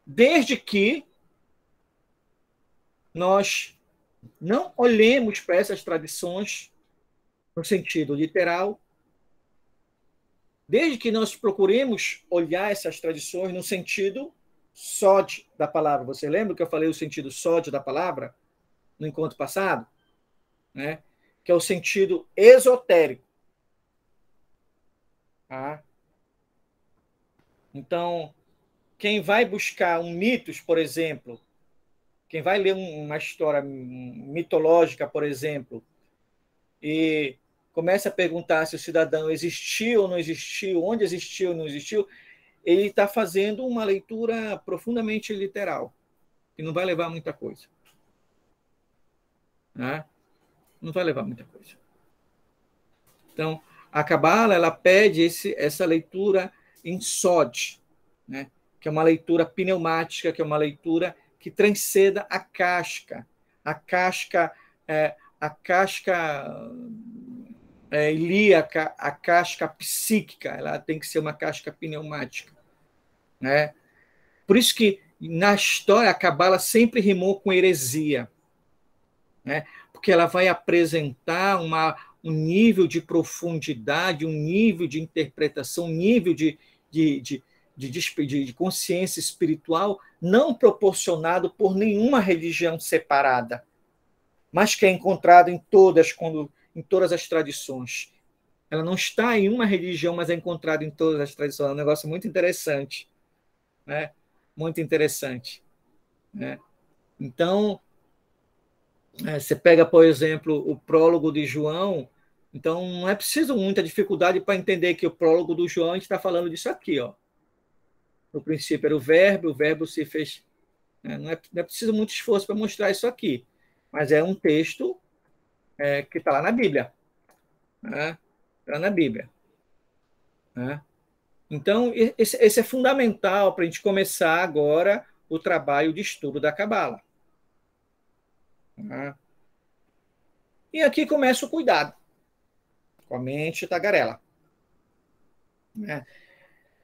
Desde que nós não olhemos para essas tradições no sentido literal, desde que nós procuremos olhar essas tradições no sentido sódio da palavra. Você lembra que eu falei o sentido sódio da palavra no encontro passado? Né? Que é o sentido esotérico. Tá? Então, quem vai buscar um mitos, por exemplo, quem vai ler uma história mitológica, por exemplo, e começa a perguntar se o cidadão existiu ou não existiu, onde existiu ou não existiu, ele está fazendo uma leitura profundamente literal, que não vai levar muita coisa. Né? Não vai levar muita coisa. Então, a Cabala, ela pede essa leitura em Sod, né? Que é uma leitura pneumática, que é uma leitura que transcenda a casca. A casca ilíaca, a casca psíquica, ela tem que ser uma casca pneumática. Né? Por isso que, na história, a Cabala sempre rimou com heresia. Né? Porque ela vai apresentar um nível de profundidade, um nível de interpretação, um nível de consciência espiritual não proporcionado por nenhuma religião separada, mas que é encontrado em todas as tradições. Ela não está em uma religião, mas é encontrada em todas as tradições. É um negócio muito interessante. Né? Muito interessante. Né? Então, Você pega, por exemplo, o prólogo de João, então não é preciso muita dificuldade para entender que o prólogo do João a gente está falando disso aqui, ó. No princípio era o verbo se fez. Não é preciso muito esforço para mostrar isso aqui, mas é um texto que está lá na Bíblia. Né? Está na Bíblia. Né? Então, esse é fundamental para a gente começar agora o trabalho de estudo da Cabala. Né? E aqui começa o cuidado com a mente tagarela. Né?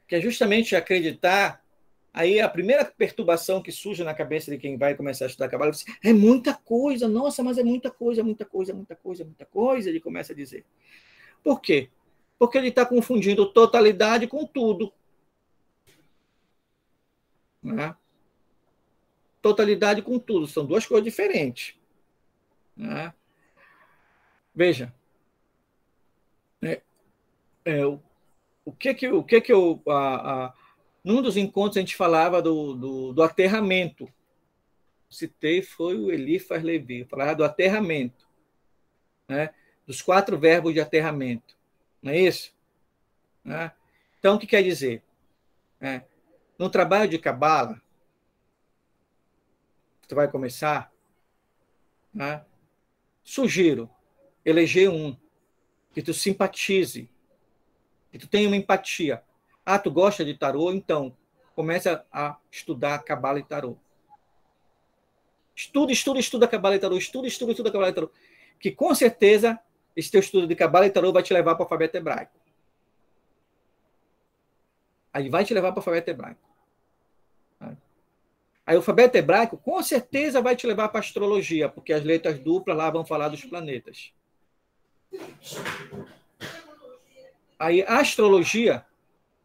Que é justamente acreditar. Aí a primeira perturbação que surge na cabeça de quem vai começar a estudar Cabala é muita coisa, nossa, mas é muita coisa, muita coisa, muita coisa, muita coisa, ele começa a dizer. Por quê? Porque ele está confundindo totalidade com tudo. Né? Totalidade com tudo, são duas coisas diferentes. Né? Veja, é, o que eu, num dos encontros a gente falava do aterramento. Citei foi o Eliphas Levi, falava do aterramento, né? Dos 4 verbos de aterramento, não é isso? Né? Então, o que quer dizer? No trabalho de Cabala, que tu vai começar, né? Sugiro eleger um que tu simpatize, que tu tenha uma empatia. Tu gosta de tarô? Então, começa a estudar Cabala e tarô. Estuda Cabala e tarô. Estuda Cabala e tarô. Que com certeza esse teu estudo de Cabala e tarô vai te levar para o alfabeto hebraico. Aí vai te levar para o alfabeto hebraico. Aí o alfabeto hebraico com certeza vai te levar para a astrologia, porque as letras duplas lá vão falar dos planetas. Aí a astrologia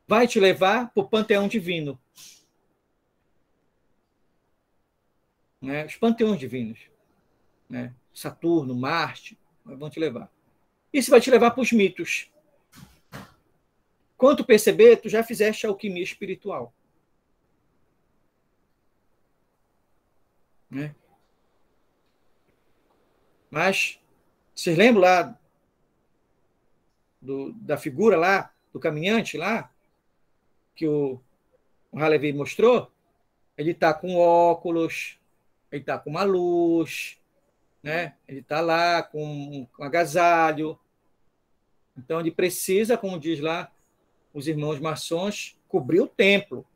vai te levar para o panteão divino. Né? Os panteões divinos. Né? Saturno, Marte, vão te levar. Isso vai te levar para os mitos. Quando tu perceber, tu já fizeste a alquimia espiritual. Né? Mas, vocês lembram lá da figura lá, do caminhante lá, que o Halevi mostrou? Ele está com óculos, ele está com uma luz, né? Ele está lá com agasalho. Então, ele precisa, como diz lá os irmãos maçons, cobrir o templo.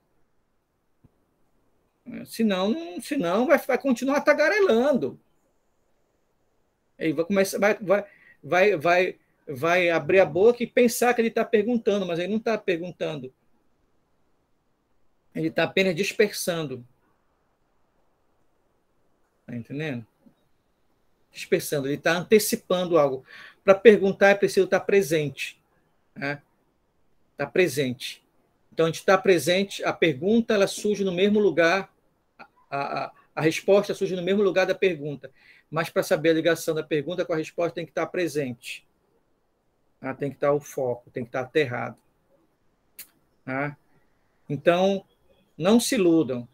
Senão vai continuar tagarelando. Ele vai começar, vai abrir a boca e pensar que ele está perguntando, mas ele não está perguntando. Ele está apenas dispersando. Está entendendo? Dispersando. Ele está antecipando algo. Para perguntar é preciso estar presente. Né? Está presente. Então, a gente está presente, a pergunta ela surge no mesmo lugar, a resposta surge no mesmo lugar da pergunta. Mas para saber a ligação da pergunta com a resposta tem que estar presente. Tem que estar o foco, tem que estar aterrado. Então, não se iludam.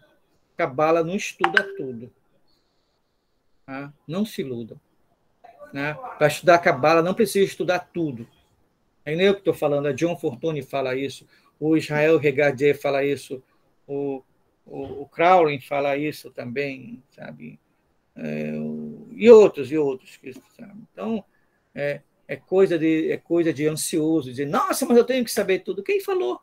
Cabala não estuda tudo. Não se iludam. Para estudar Cabala não precisa estudar tudo. É nem eu que estou falando, a John Fortune fala isso, o Israel Regadier fala isso, o Crowley fala isso também, sabe? E outros. Sabe? Então, é coisa de ansioso, dizer, nossa, mas eu tenho que saber tudo. Quem falou?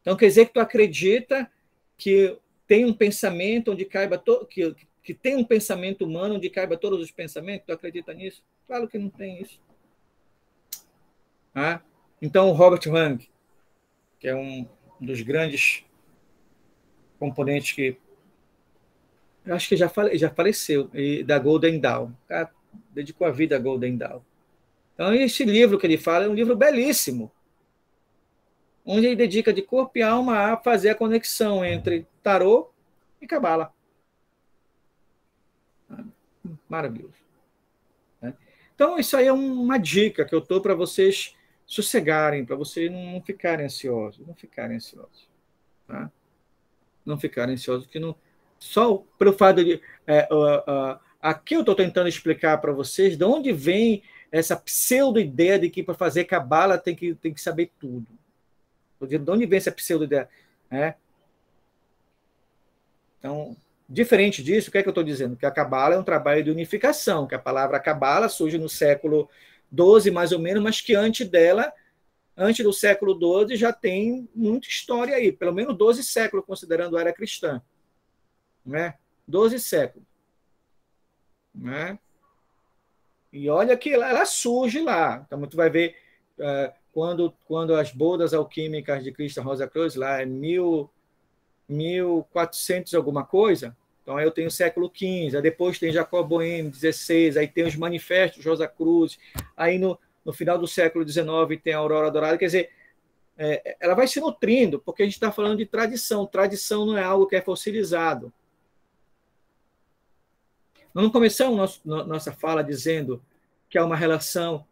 Então, quer dizer que tu acredita que tem um pensamento onde caiba que tem um pensamento humano onde caiba todos os pensamentos? Tu acredita nisso? Claro que não tem isso. Então, o Robert Hung, que é um dos grandes componentes que eu acho que já faleceu, da Golden Dawn. O cara dedicou a vida à Golden Dawn. Então, esse livro que ele fala é um livro belíssimo, onde ele dedica de corpo e alma a fazer a conexão entre tarô e cabala. Maravilhoso. Então, isso aí é uma dica que eu dou para vocês sossegarem, para vocês não ficarem ansiosos. Não ficarem ansiosos. Tá? Não ficarem ansiosos, que não, só pelo fato de aqui eu estou tentando explicar para vocês de onde vem essa pseudo-ideia de que para fazer cabala tem que saber tudo. Estou dizendo de onde vem essa pseudo-ideia. Né? Então, diferente disso, o que é que eu estou dizendo? Que a cabala é um trabalho de unificação, que a palavra cabala surge no século XII, mais ou menos, mas que antes dela, antes do século XII, já tem muita história aí, pelo menos 12 séculos, considerando a era cristã. Né? 12 séculos. Né? E olha que ela surge lá. Então, tu vai ver quando as bodas alquímicas de Christian Rosa Cruz, lá é 1400 alguma coisa, então aí eu tenho o século XV, aí depois tem Jacob Boehme, XVI, aí tem os manifestos Rosa Cruz, aí no final do século XIX tem a Aurora Dourada, quer dizer, ela vai se nutrindo, porque a gente está falando de tradição, tradição não é algo que é fossilizado. Nós não começamos nossa fala dizendo que há uma relação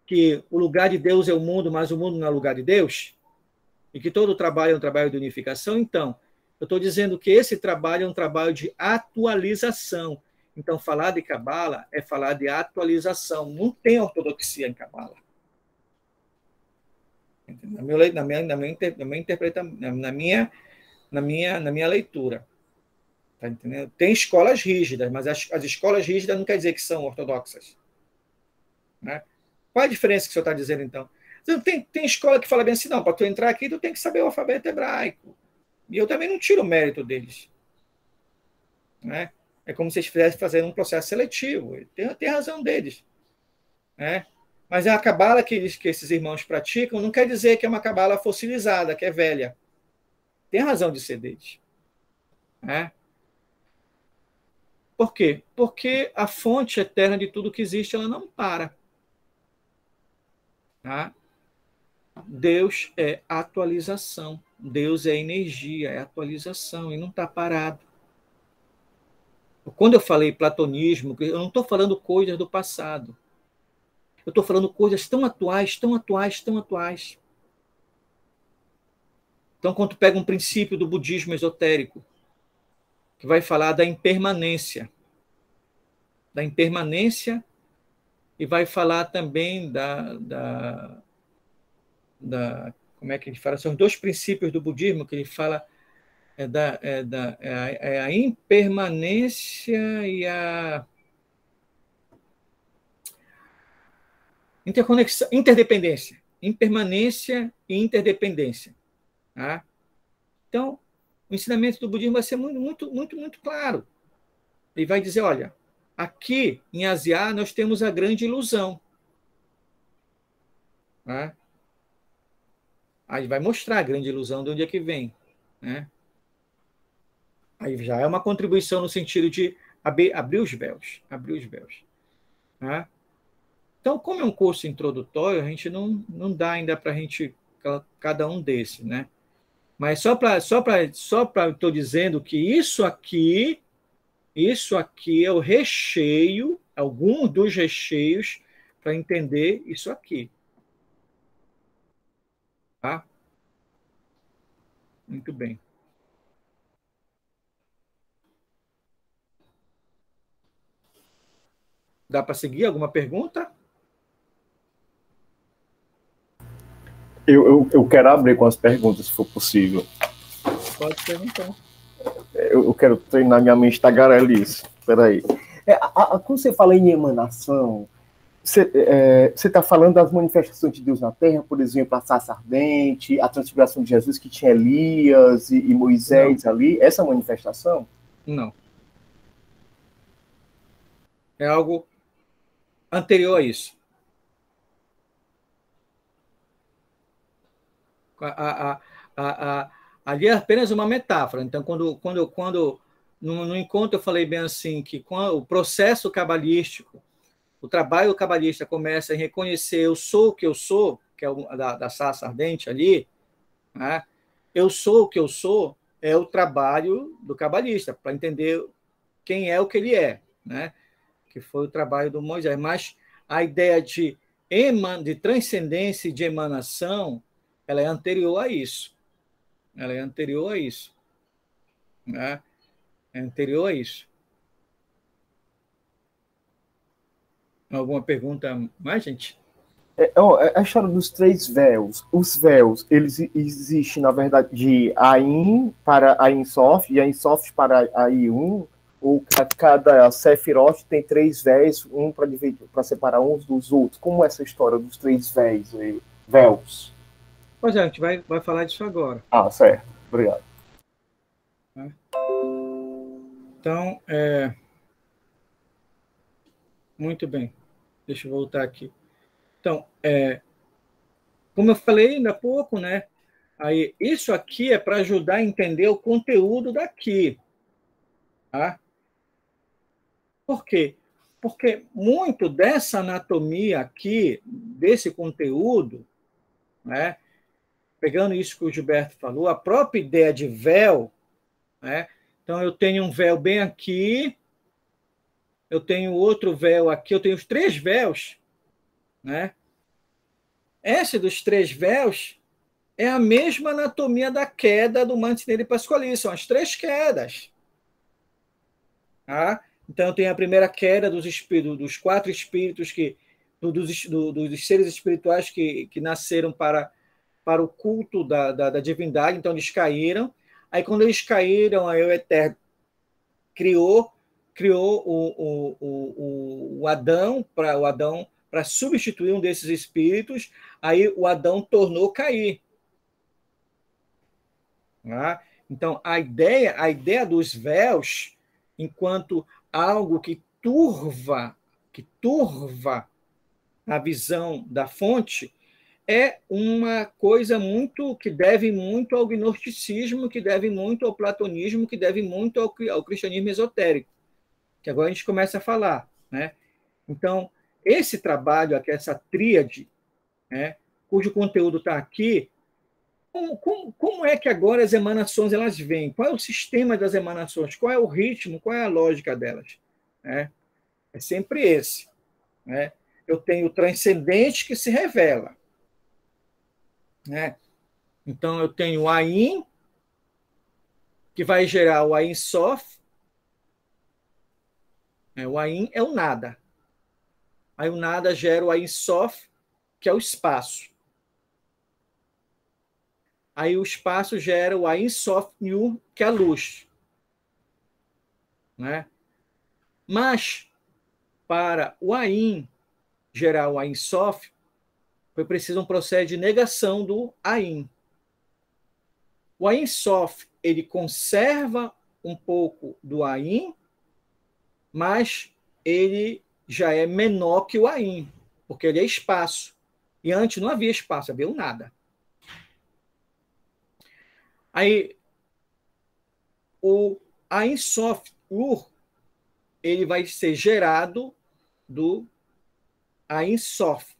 que o lugar de Deus é o mundo, mas o mundo não é o lugar de Deus? E que todo trabalho é um trabalho de unificação? Então, eu estou dizendo que esse trabalho é um trabalho de atualização. Então, falar de Cabala é falar de atualização. Não tem ortodoxia em Cabala. Na minha leitura. Tá entendendo? Tem escolas rígidas, mas as escolas rígidas não quer dizer que são ortodoxas. Né? Qual a diferença que o senhor está dizendo, então? Tem escola que fala bem assim, não, para tu entrar aqui, tu tem que saber o alfabeto hebraico. E eu também não tiro o mérito deles. Né? É como se eles estivessem fazendo um processo seletivo. Tem razão deles. Né? Mas a cabala que esses irmãos praticam não quer dizer que é uma cabala fossilizada, que é velha. Tem razão de ser deles. Né? Por quê? Porque a fonte eterna de tudo que existe, ela não para. Tá? Deus é atualização. Deus é energia, é atualização, e não está parado. Quando eu falei platonismo, eu não estou falando coisas do passado. Eu estou falando coisas tão atuais, tão atuais, tão atuais. Então, quando tu pega um princípio do budismo esotérico, que vai falar da impermanência, e vai falar também como é que ele fala? São os dois princípios do budismo que ele fala é a impermanência e a interconexão, interdependência. Impermanência e interdependência. Tá? Então, o ensinamento do budismo vai ser muito, muito, muito, muito claro. Ele vai dizer, olha, aqui em Asiá nós temos a grande ilusão. Tá? Aí vai mostrar a grande ilusão de onde é que vem. Né? Aí já é uma contribuição no sentido de abrir os véus. Abrir os véus. Tá? Então, como é um curso introdutório, a gente não dá ainda para a gente cada um desses, né? Mas estou dizendo que isso aqui é o recheio, algum dos recheios para entender isso aqui. Tá? Muito bem. Dá para seguir alguma pergunta? Eu quero abrir com as perguntas, se for possível. Pode perguntar. Eu quero treinar minha mente tagarelice. Espera aí. Quando você fala em emanação, você está falando das manifestações de Deus na Terra, por exemplo, a sarça ardente, a transfiguração de Jesus, que tinha Elias e Moisés ali, essa manifestação? Não. É algo anterior a isso. Ali é apenas uma metáfora. Então, quando no encontro eu falei bem assim, que quando o processo cabalístico, o trabalho cabalista começa a reconhecer eu sou o que eu sou, que é da sarça ardente ali, né? Eu sou o que eu sou, é o trabalho do cabalista, para entender quem é o que ele é, né? Que foi o trabalho do Moisés. Mas a ideia de transcendência e de emanação, ela é anterior a isso. Ela é anterior a isso. Né? É anterior a isso. Alguma pergunta mais, gente? A história dos três véus. Os véus, eles existem, na verdade, de Ain para Ain Sof, e Ain Sof para Ain, ou cada Sephiroth tem três véus, um para separar uns dos outros. Como é essa história dos três véus? Véus? Pois é, a gente vai falar disso agora. Ah, certo. Obrigado. Então, muito bem. Deixa eu voltar aqui. Então, como eu falei ainda há pouco, né? Aí, isso aqui é para ajudar a entender o conteúdo daqui. Tá? Por quê? Porque muito dessa anatomia aqui, desse conteúdo, né? Pegando isso que o Gilberto falou, a própria ideia de véu, né? Então, eu tenho um véu bem aqui, eu tenho outro véu aqui, eu tenho os três véus, né? Esse dos três véus é a mesma anatomia da queda do Mantinelli Pasquali, são as três quedas. Tá? Então, eu tenho a primeira queda dos quatro espíritos, dos seres espirituais que nasceram para o culto da divindade, então eles caíram. Aí, quando eles caíram, aí o Eterno criou o Adão para substituir um desses espíritos, aí o Adão tornou cair. Tá? Então, a ideia dos véus, enquanto algo que turva a visão da fonte, é uma coisa muito que deve muito ao gnosticismo, que deve muito ao platonismo, que deve muito ao cristianismo esotérico, que agora a gente começa a falar, né? Então, esse trabalho aqui, essa tríade, né, cujo conteúdo está aqui, como é que agora as emanações elas vêm? Qual é o sistema das emanações? Qual é o ritmo? Qual é a lógica delas? É sempre esse. Né? Eu tenho o transcendente que se revela. Né? Então, eu tenho o Ain, que vai gerar o Ain Sof. O Ain é o nada. Aí o nada gera o Ain Sof, que é o espaço. Aí o espaço gera o Ain Sof Nu, que é a luz. Né? Mas, para o Ain gerar o Ain Sof, foi preciso um processo de negação do Ain. O Ain Sof, ele conserva um pouco do Ain, mas ele já é menor que o Ain, porque ele é espaço. E antes não havia espaço, havia o nada. Aí, o Ain Sof Ur, ele vai ser gerado do Ain Sof.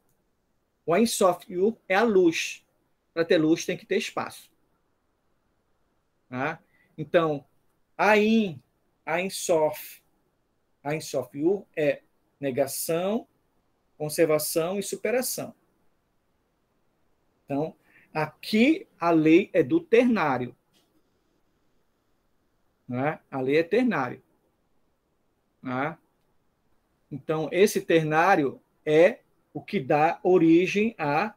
O Ain Sof Ur é a luz. Para ter luz tem que ter espaço. Tá? Então, Ain Sof Ur é negação, conservação e superação. Então, aqui a lei é do ternário. Né? A lei é ternário. Né? Então, esse ternário é o que dá origem à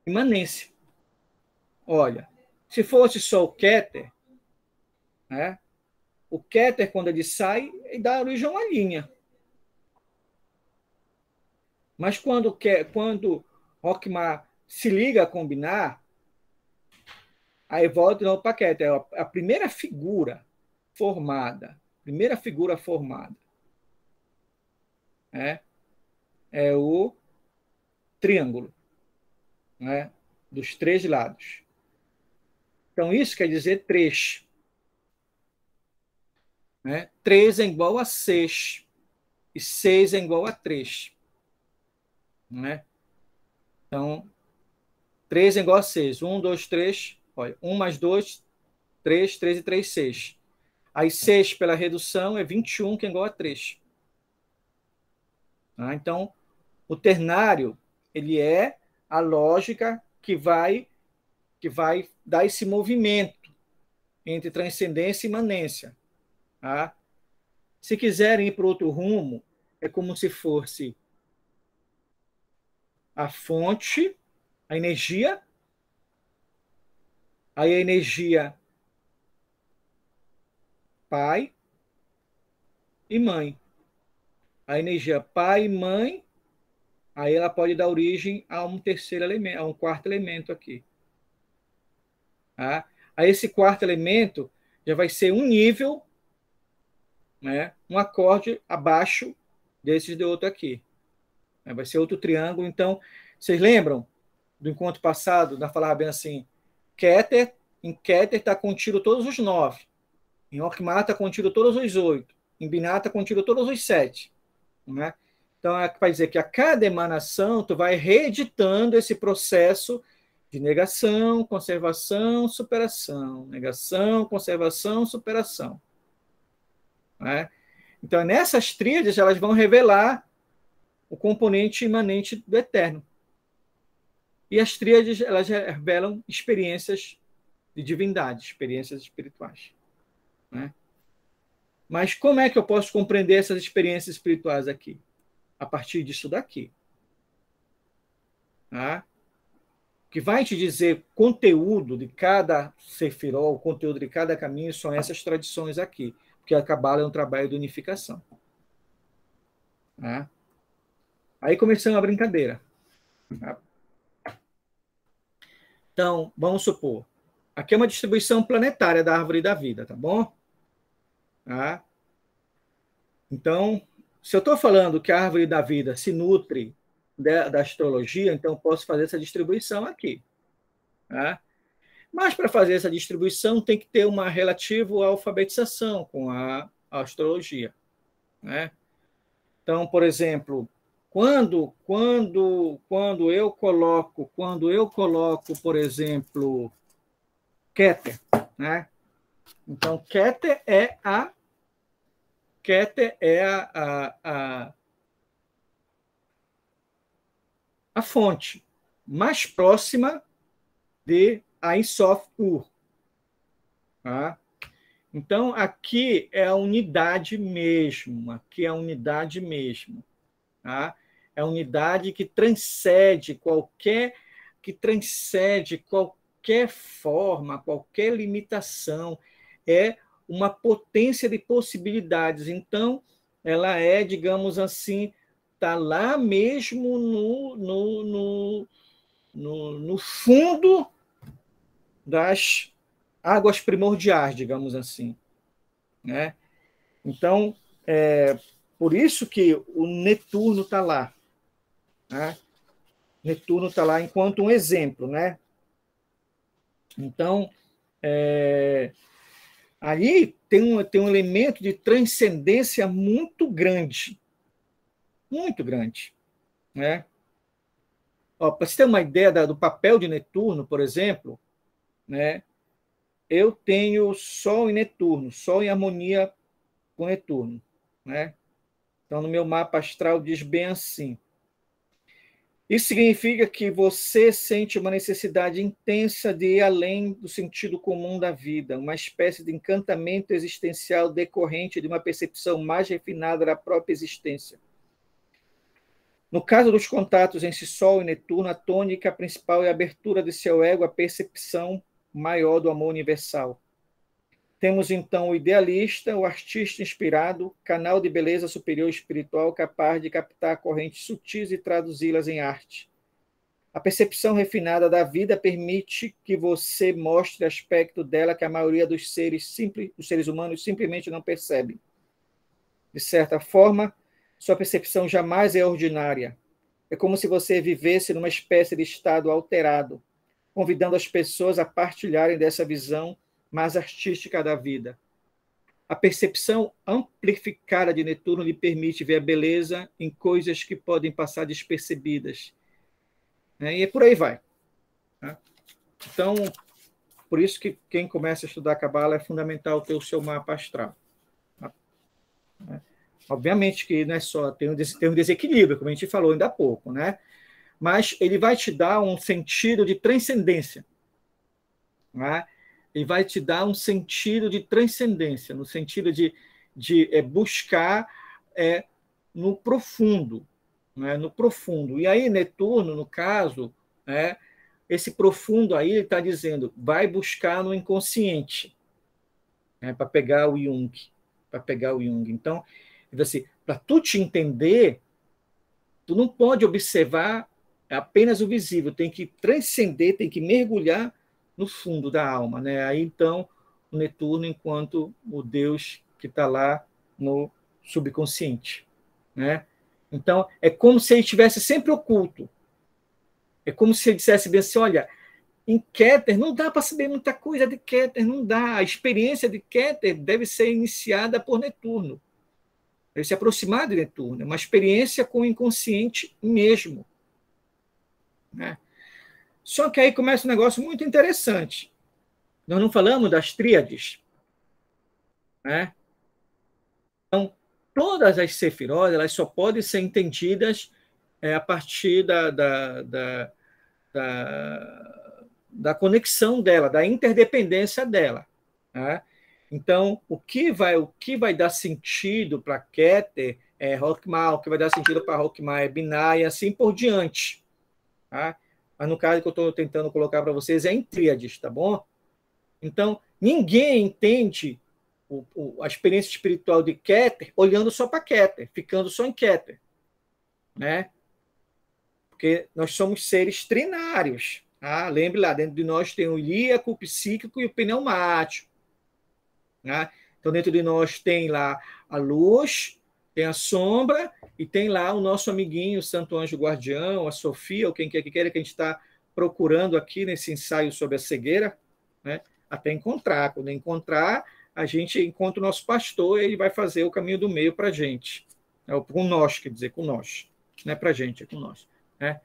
imanência. Olha, se fosse só o Keter, né? O Keter, quando ele sai, ele dá origem a uma linha. Mas quando Rockmar se liga a combinar, aí volta de novo para Keter. A primeira figura formada, é o triângulo, né? Dos três lados. Então, isso quer dizer 3. Né? 3 é igual a 6. E 6 é igual a 3. Né? Então, 3 é igual a 6. 1, 2, 3. Olha, 1 mais 2, 3, 3 e 3, 6. Aí 6 pela redução é 21, que é igual a 3. Tá? Então, o ternário, ele é a lógica que vai dar esse movimento entre transcendência e imanência. Tá? Se quiserem ir para outro rumo, é como se fosse a fonte, a energia, aí a energia pai e mãe. A energia pai e mãe, aí ela pode dar origem a um terceiro elemento, a um quarto elemento aqui. Tá? Aí esse quarto elemento já vai ser um nível, né, um acorde abaixo desses de outro aqui. Vai ser outro triângulo. Então, vocês lembram do encontro passado, da falava bem assim, em Keter está contido todos os 9, em Orkmar está contido todos os 8, em Binah está contido todos os 7. Né? Então, vai dizer que a cada emanação, tu vai reeditando esse processo de negação, conservação, superação. Negação, conservação, superação. Né? Então, nessas tríades, elas vão revelar o componente imanente do eterno. E as tríades, elas revelam experiências de divindade, experiências espirituais. Né? Mas como é que eu posso compreender essas experiências espirituais aqui? A partir disso daqui. Tá? Que vai te dizer conteúdo de cada sefiró, o conteúdo de cada caminho, são essas tradições aqui. Porque a Cabala é um trabalho de unificação. Tá? Aí começamos a brincadeira. Tá? Então, vamos supor, aqui é uma distribuição planetária da árvore da vida, tá bom? Tá? Então, se eu estou falando que a árvore da vida se nutre da astrologia, então eu posso fazer essa distribuição aqui. Tá? Mas para fazer essa distribuição tem que ter uma relativa alfabetização com a astrologia. Né? Então, por exemplo, quando eu coloco, por exemplo, Keter, né? Então, Keter é a fonte mais próxima de Ein Sof Ur. Tá? Então, aqui é a unidade mesmo. Aqui é a unidade mesmo. Tá? É a unidade que transcende qualquer forma, qualquer limitação. É uma potência de possibilidades. Então, ela é, digamos assim, está lá mesmo no fundo das águas primordiais, digamos assim. Né? Então, por isso que o Netuno está lá. Né? Netuno está lá enquanto um exemplo. Né? Então, aí tem um elemento de transcendência muito grande. Muito grande. Né? Para você ter uma ideia do papel de Netuno, por exemplo, né? Eu tenho Sol em Netuno, Sol em harmonia com Netuno. Né? Então, no meu mapa astral diz bem assim. Isso significa que você sente uma necessidade intensa de ir além do sentido comum da vida, uma espécie de encantamento existencial decorrente de uma percepção mais refinada da própria existência. No caso dos contatos entre Sol e Netuno, a tônica principal é a abertura de seu ego à percepção maior do amor universal. Temos, então, o idealista, o artista inspirado, canal de beleza superior espiritual capaz de captar correntes sutis e traduzi-las em arte. A percepção refinada da vida permite que você mostre aspecto dela que a maioria dos seres humanos simplesmente não percebe. De certa forma, sua percepção jamais é ordinária. É como se você vivesse numa espécie de estado alterado, convidando as pessoas a partilharem dessa visão mais artística da vida. A percepção amplificada de Netuno lhe permite ver a beleza em coisas que podem passar despercebidas. E por aí vai. Então, por isso que quem começa a estudar Cabala é fundamental ter o seu mapa astral. Obviamente que não é só, tem um desequilíbrio, como a gente falou ainda há pouco, né? Mas ele vai te dar um sentido de transcendência. Né? Ele vai te dar um sentido de transcendência, no sentido de de buscar no profundo, né? No profundo. E aí, Netuno, no caso, esse profundo aí está dizendo, vai buscar no inconsciente, para pegar o Jung. Para pegar o Jung. Então, assim, para tu te entender, tu não pode observar apenas o visível, tem que transcender, tem que mergulhar no fundo da alma, né? Aí então o Netuno enquanto o Deus que está lá no subconsciente, né? Então é como se ele estivesse sempre oculto. É como se ele dissesse bem assim, olha, em Keter não dá para saber muita coisa de Keter, não dá. A experiência de Keter deve ser iniciada por Netuno. Deve se aproximar de Netuno, é uma experiência com o inconsciente mesmo, né? Só que aí começa um negócio muito interessante. Nós não falamos das tríades, né? Então, todas as sefirot, elas só podem ser entendidas a partir da conexão dela, da interdependência dela, né? Então, o que vai dar sentido para Keter é Rockmar, o que vai dar sentido para Rockmar é Binah e assim por diante, tá? Mas no caso que eu estou tentando colocar para vocês é em tríades, tá bom? Então, ninguém entende a experiência espiritual de Keter olhando só para Keter, ficando só em Keter, né? Porque nós somos seres trinários. Tá? Lembre lá, dentro de nós tem o ilíaco, o psíquico e o pneumático. Né? Então, dentro de nós tem lá a luz, tem a sombra e tem lá o nosso amiguinho, o Santo Anjo Guardião, a Sofia, ou quem quer que queira, que a gente está procurando aqui nesse ensaio sobre a cegueira, né? Até encontrar. Quando encontrar, a gente encontra o nosso pastor e ele vai fazer o caminho do meio para a gente. Com nós, quer dizer, com nós. Não é para a gente, é com nós. Né?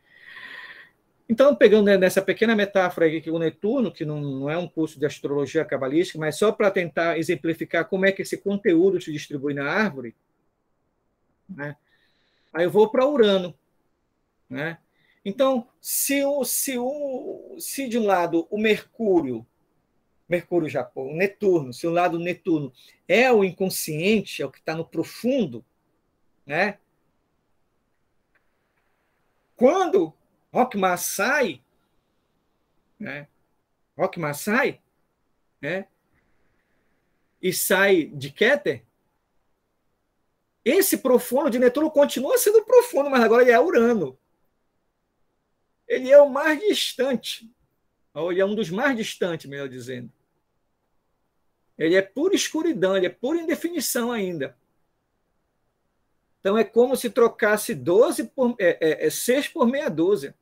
Então, pegando nessa pequena metáfora aqui, o Netuno, que não é um curso de astrologia cabalística, mas só para tentar exemplificar como é que esse conteúdo se distribui na árvore, né? Aí eu vou para Urano. Né? Então, se de um lado o Mercúrio já, o Netuno, se o lado Netuno é o inconsciente, é o que está no profundo, né? Quando Rockmar sai, né? Rockmar sai, né? E sai de Keter, esse profundo de Netuno continua sendo profundo, mas agora ele é Urano. Ele é o mais distante. Ele é um dos mais distantes, melhor dizendo. Ele é pura escuridão, ele é pura indefinição ainda. Então é como se trocasse 6 por meia dúzia.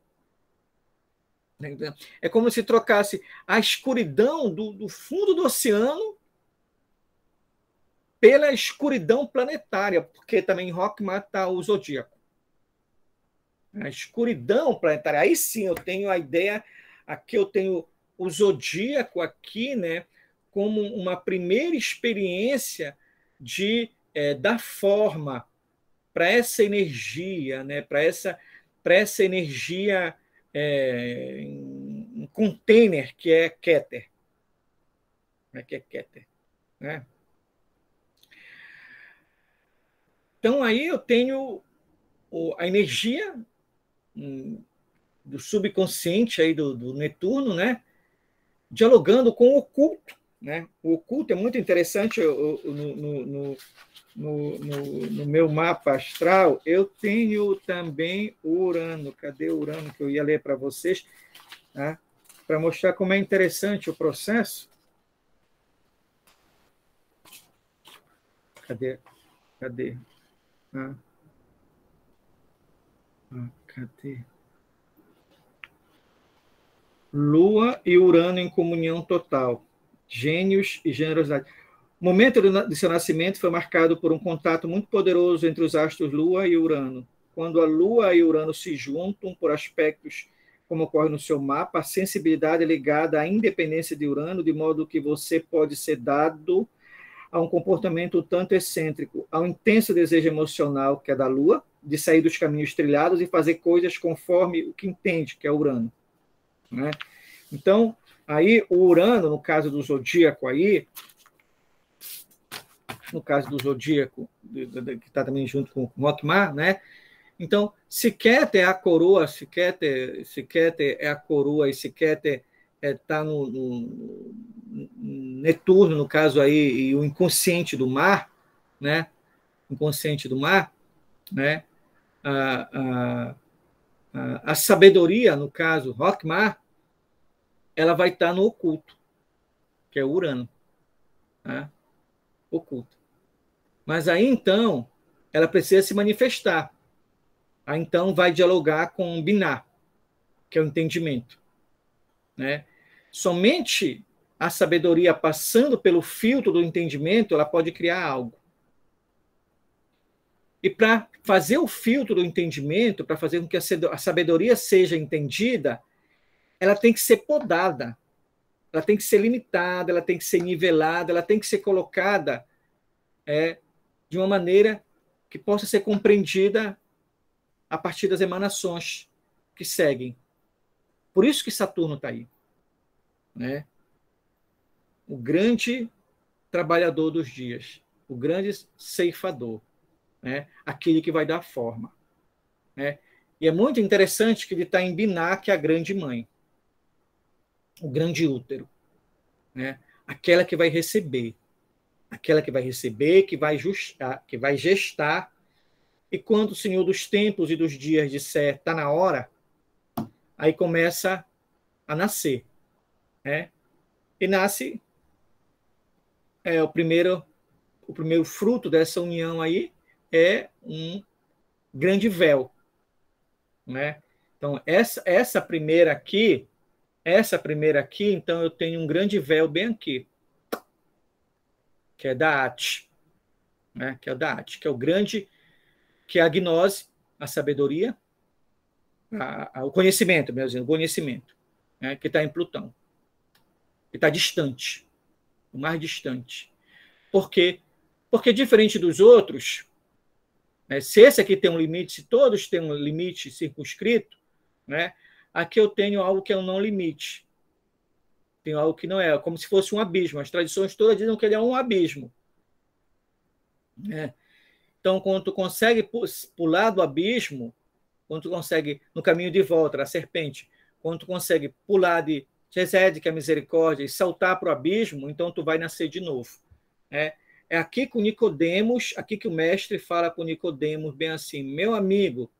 É como se trocasse a escuridão do fundo do oceano pela escuridão planetária, porque também em Rockmar está o zodíaco. A escuridão planetária. Aí sim eu tenho a ideia, aqui eu tenho o zodíaco aqui, né, como uma primeira experiência de dar forma para essa energia, né, para essa energia um container que é Keter. Que é Keter, né? Então, aí eu tenho a energia do subconsciente aí do Netuno, né? Dialogando com o oculto. Né? O oculto é muito interessante. No meu mapa astral, eu tenho também Urano. Cadê o Urano que eu ia ler para vocês? Tá? Para mostrar como é interessante o processo. Cadê? Cadê? Cadê? Lua e Urano em comunhão total. Gênios e generosidade. O momento de seu nascimento foi marcado por um contato muito poderoso entre os astros Lua e Urano. Quando a Lua e Urano se juntam por aspectos como ocorre no seu mapa, a sensibilidade é ligada à independência de Urano, de modo que você pode ser dado a um comportamento tanto excêntrico, ao intenso desejo emocional, que é da Lua, de sair dos caminhos trilhados e fazer coisas conforme o que entende, que é Urano. Né? Então, aí o Urano, no caso do zodíaco aí, no caso do zodíaco, que está também junto com o Rockmar, né? Então, se Keter é a coroa, se Keter é a coroa e se Keter está no Netuno, no caso aí, e o inconsciente do mar, né? Inconsciente do mar, né? A sabedoria, no caso, Rockmar, ela vai estar no oculto, que é o Urano, né? Oculto. Mas aí, então, ela precisa se manifestar. Aí, então, vai dialogar com o Binar, que é o entendimento, né? Somente a sabedoria passando pelo filtro do entendimento, ela pode criar algo. E para fazer o filtro do entendimento, para fazer com que a sabedoria seja entendida, ela tem que ser podada, ela tem que ser limitada, ela tem que ser nivelada, ela tem que ser colocada de uma maneira que possa ser compreendida a partir das emanações que seguem. Por isso que Saturno está aí, né? O grande trabalhador dos dias, o grande ceifador, né? Aquele que vai dar forma, né? E é muito interessante que ele está em Biná, que é a grande mãe, o grande útero, né? Aquela que vai receber, que vai gestar. E quando o Senhor dos tempos e dos dias disser está na hora, aí começa a nascer, né? E nasce o primeiro fruto dessa união aí é um grande véu, né? Então essa primeira aqui, então eu tenho um grande véu bem aqui, que é da Ate, né? Que é da Ate, que é o grande, que é a gnose, a sabedoria, o conhecimento, mesmo, o conhecimento, né? Que está em Plutão, que está distante, o mais distante. Por quê? Porque diferente dos outros, né, se esse aqui tem um limite, se todos têm um limite circunscrito, né, aqui eu tenho algo que é um não limite. Tenho algo que não é, como se fosse um abismo. As tradições todas dizem que ele é um abismo, né? Então, quando tu consegue pular do abismo, quando tu consegue, no caminho de volta, a serpente, quando tu consegue pular de Gesed, que é a misericórdia, e saltar para o abismo, então tu vai nascer de novo. É aqui com Nicodemos, aqui que o mestre fala com Nicodemos, bem assim, meu amigo,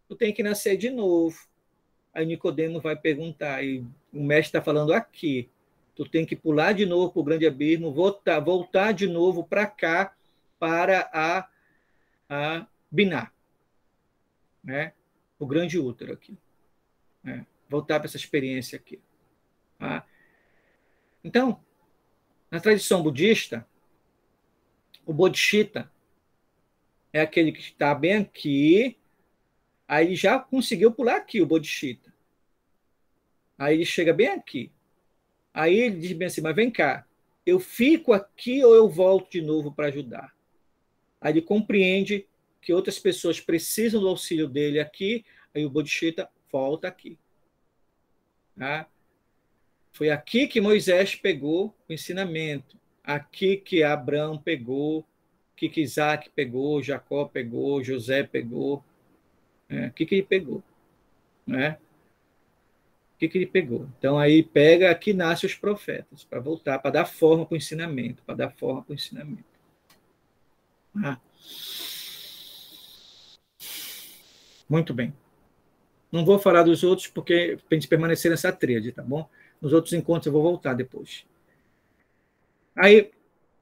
tu tem que nascer de novo. Aí Nicodemos vai perguntar, e o mestre está falando aqui, tu tem que pular de novo para o grande abismo, voltar de novo para cá, para a Biná, né? O grande útero aqui, né? Voltar para essa experiência aqui. Tá? Então, na tradição budista, o Bodhisattva é aquele que está bem aqui, aí ele já conseguiu pular aqui, o Bodhisattva. Aí ele chega bem aqui. Aí ele diz bem assim, mas vem cá, eu fico aqui ou eu volto de novo para ajudar? Aí ele compreende que outras pessoas precisam do auxílio dele aqui, aí o Bodhisattva volta aqui. Tá? Foi aqui que Moisés pegou o ensinamento, aqui que Abraão pegou, aqui que Isaac pegou, Jacó pegou, José pegou, aqui que ele pegou, né? O que ele pegou? Então aí pega, aqui nasce os profetas, para voltar, para dar forma para o ensinamento, Ah. Muito bem. Não vou falar dos outros, porque para a gente permanecer nessa tríade, tá bom? Nos outros encontros eu vou voltar depois. Aí,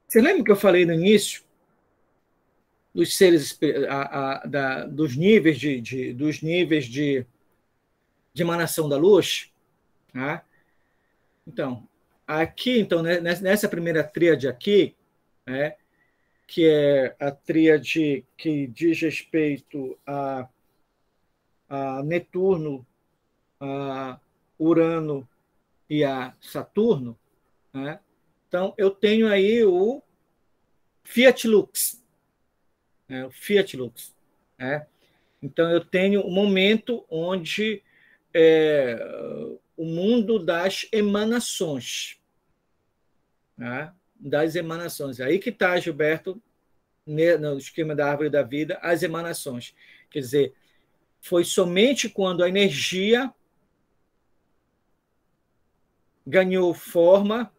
você lembra que eu falei no início dos seres, dos níveis de emanação da luz? Tá? Então, aqui, então, nessa primeira tríade aqui, né, que é a tríade que diz respeito a Netuno, a Urano e a Saturno, né? Então, eu tenho aí o Fiat Lux, né? O Fiat Lux, né? Então, eu tenho um momento onde o mundo das emanações, né? Das emanações. Aí que está, Gilberto, no esquema da árvore da vida, as emanações. Quer dizer, foi somente quando a energia ganhou forma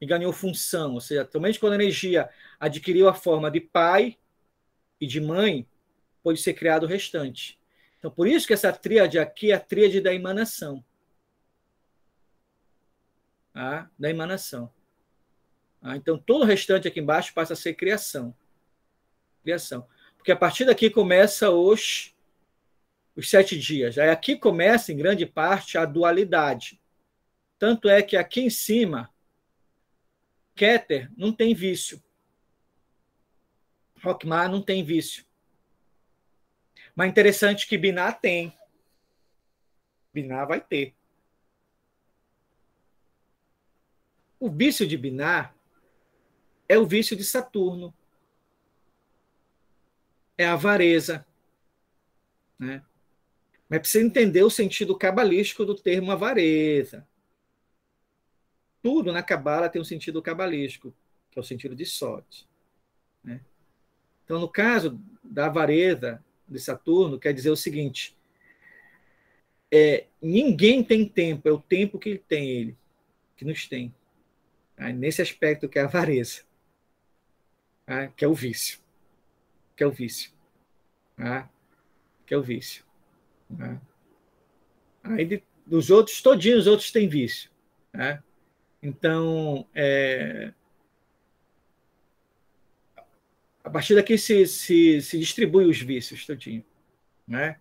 e ganhou função, ou seja, somente quando a energia adquiriu a forma de pai e de mãe, pode ser criado o restante. Então, por isso que essa tríade aqui é a tríade da emanação. Tá? Da emanação. Tá? Então, todo o restante aqui embaixo passa a ser criação. Criação. Porque a partir daqui começa os 7 dias. Aí aqui começa, em grande parte, a dualidade. Tanto é que aqui em cima, Keter não tem vício. Rockmar não tem vício. Mas interessante que Binah tem. Binah vai ter. O vício de Binah é o vício de Saturno. É a avareza. Né? Mas precisa entender o sentido cabalístico do termo avareza. Tudo na Cabala tem um sentido cabalístico, que é o sentido de sorte. Né? Então, no caso da avareza de Saturno, quer dizer o seguinte: ninguém tem tempo, é o tempo que ele, que nos tem. Tá? Nesse aspecto que é a avareza, tá? Que é o vício. Que é o vício. Tá? Que é o vício. Tá? Aí, dos outros, todinhos os outros têm vício. Tá? Então, a partir daqui se distribui os vícios todinho. Né?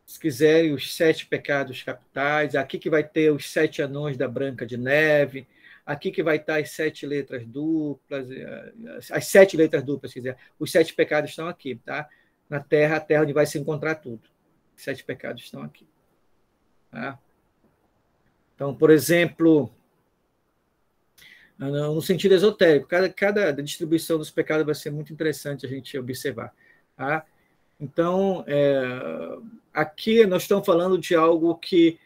Se quiserem, os 7 pecados capitais, aqui que vai ter os 7 anões da Branca de Neve, aqui que vai estar as 7 letras duplas, as 7 letras duplas, se quiser. Os 7 pecados estão aqui, tá? Na Terra, a Terra onde vai se encontrar tudo. Os 7 pecados estão aqui. Tá? Então, por exemplo, no sentido esotérico, cada distribuição dos pecados vai ser muito interessante a gente observar. Tá? Então, aqui nós estamos falando de algo que,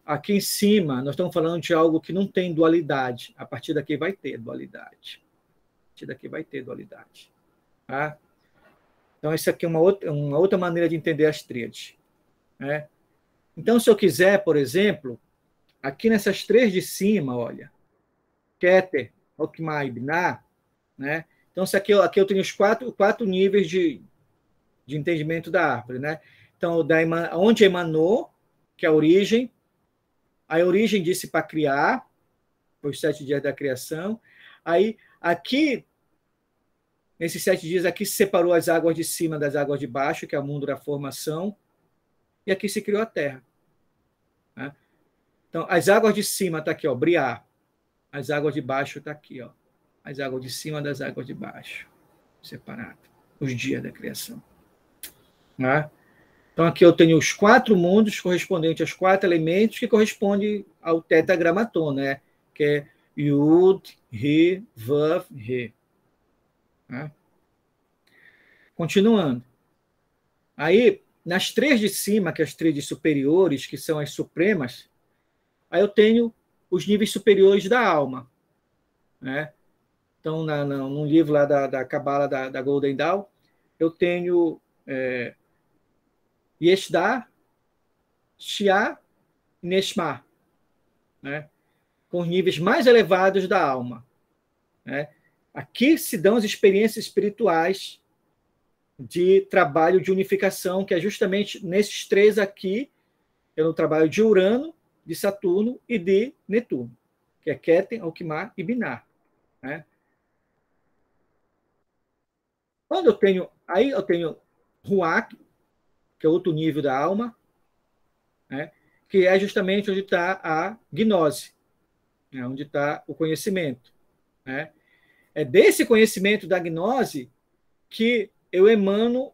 aqui em cima, nós estamos falando de algo que não tem dualidade. A partir daqui vai ter dualidade. A partir daqui vai ter dualidade. Tá? Então, isso aqui é uma outra maneira de entender as tríades. Né? Então, se eu quiser, por exemplo, aqui nessas 3 de cima, olha, Keter, Rockmar e Binah, né? Então, aqui eu tenho os 4 níveis de entendimento da árvore. Né? Então, onde emanou, que é a origem disse para criar, os 7 dias da criação. Aí, aqui, nesses 7 dias, aqui se separou as águas de cima das águas de baixo, que é o mundo da formação, e aqui se criou a Terra. Né? Então, as águas de cima estão aqui, ó, Briar. As águas de baixo estão aqui, ó. As águas de cima das águas de baixo. Separado. Os dias da criação. Né? Então, aqui eu tenho os 4 mundos correspondentes aos 4 elementos que correspondem ao tetragramaton, né? Que é Yud, Re, Vav, Re. Né? Continuando. Aí, nas 3 de cima, que é as tríades superiores, que são as supremas, aí eu tenho os níveis superiores da alma. Né? Então, no livro lá da Cabala da Golden Dawn, eu tenho Yeshdar, Shia e Neshma, né? Com os níveis mais elevados da alma. Né? Aqui se dão as experiências espirituais de trabalho de unificação, que é justamente nesses 3 aqui, é no trabalho de Urano, de Saturno e de Netuno, que é Keter, Rockmar e Binah. Né? Quando eu tenho, aí eu tenho Ruach, que é outro nível da alma, né? Que é justamente onde está a gnose, né? Onde está o conhecimento. Né? É desse conhecimento da gnose que eu emano,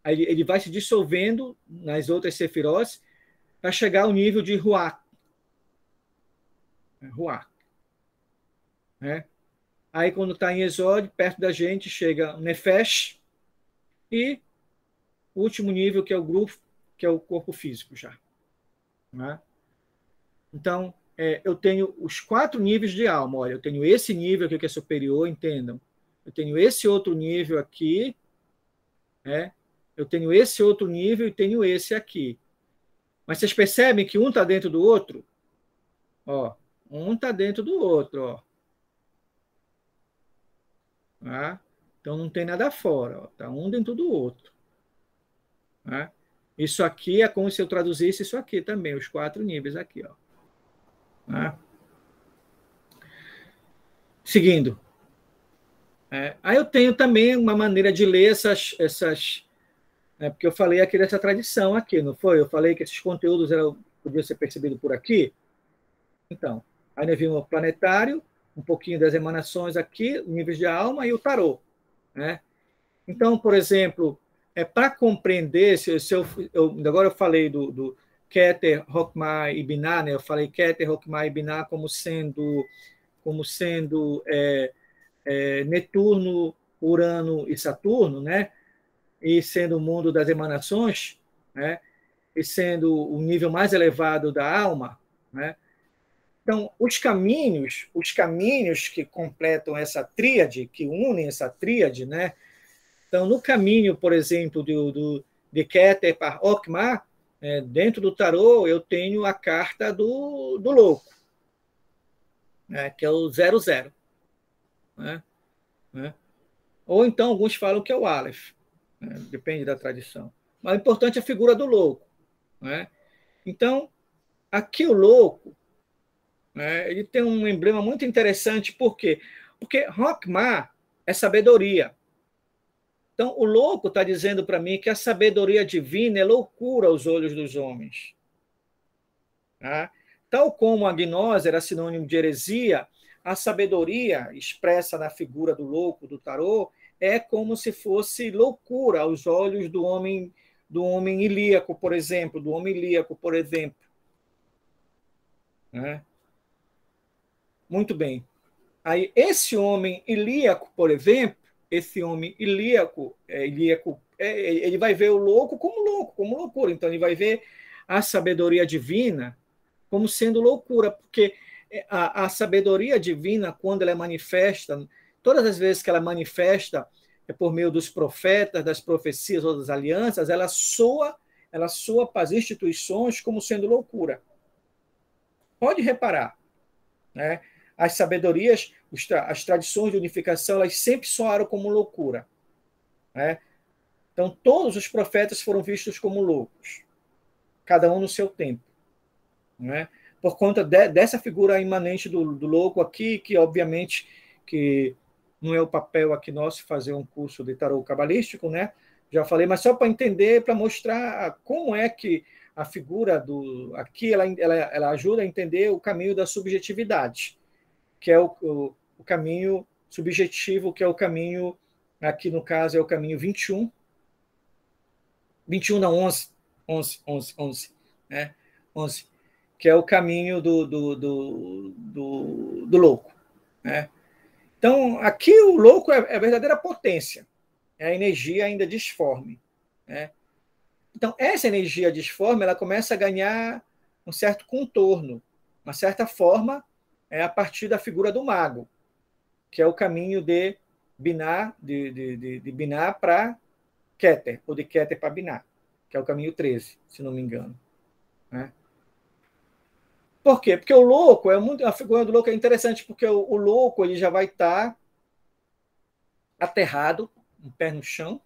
ele vai se dissolvendo nas outras sefirós para chegar ao nível de Ruach. Ruach. Né? Aí, quando está em Exode, perto da gente, chega o Nefesh e o último nível, que é o grupo, que é o corpo físico já. Né? Então, eu tenho os 4 níveis de alma. Olha, eu tenho esse nível aqui que é superior, entendam. Eu tenho esse outro nível aqui, né? Eu tenho esse outro nível e tenho esse aqui. Mas vocês percebem que um está dentro do outro? Ó, um está dentro do outro, ó. Tá? Então não tem nada fora, ó. Tá um dentro do outro. Tá? Isso aqui é como se eu traduzisse isso aqui também, os 4 níveis aqui, ó. Tá? Seguindo. Aí eu tenho também uma maneira de ler essas porque eu falei aqui dessa tradição aqui, não foi? Eu falei que esses conteúdos podiam ser percebidos por aqui. Então, aí nós vimos o planetário, um pouquinho das emanações aqui, níveis de alma e o tarô. Né? Então, por exemplo, para compreender, agora eu falei do Keter, Hokmah e Binah, né? Eu falei Keter, Hokmah e Binah como sendo Netuno, Urano e Saturno, né? E sendo o mundo das emanações, né? E sendo o nível mais elevado da alma, né? Então, os caminhos que completam essa tríade, que unem essa tríade, né? Então, no caminho, por exemplo, de Keter para Hokmah, dentro do tarô, eu tenho a carta do louco, né? Que é o 00. Né? Ou então, alguns falam que é o Aleph, né? Depende da tradição. Mas o importante é a figura do louco. Né? Então, aqui o louco, né, ele tem um emblema muito interessante, por quê? Porque Hokmah é sabedoria. Então, o louco está dizendo para mim que a sabedoria divina é loucura aos olhos dos homens. Tá? Tal como a gnose era sinônimo de heresia, a sabedoria expressa na figura do louco, do tarô, é como se fosse loucura aos olhos do homem ilíaco, por exemplo, Né? Muito bem. Aí, esse homem ilíaco, por exemplo, ele vai ver o louco, como loucura. Então, ele vai ver a sabedoria divina como sendo loucura, porque a sabedoria divina, quando ela é manifesta, todas as vezes que ela manifesta por meio dos profetas, das profecias ou das alianças, ela soa para as instituições como sendo loucura. Pode reparar, né? As sabedorias, as tradições de unificação, elas sempre soaram como loucura. Né? Então, todos os profetas foram vistos como loucos, cada um no seu tempo. Né? Por conta dessa figura imanente do louco aqui, que obviamente que não é o papel aqui nosso fazer um curso de tarô cabalístico, né? Já falei, mas só para entender, para mostrar como é que a figura aqui ela ajuda a entender o caminho da subjetividade, que é o caminho subjetivo, que é o caminho, aqui no caso é o caminho 21, não, 11, né? 11, que é o caminho do louco. Né? Então, aqui o louco é a verdadeira potência, é a energia ainda disforme. Né? Então, essa energia disforme ela começa a ganhar um certo contorno, uma certa forma, a partir da figura do mago, que é o caminho de Binah, de Binah para Keter, ou de Keter para Binah, que é o caminho 13, se não me engano. Né? Por quê? Porque o louco, a figura do louco é interessante, porque o louco ele já vai estar aterrado, um pé no chão,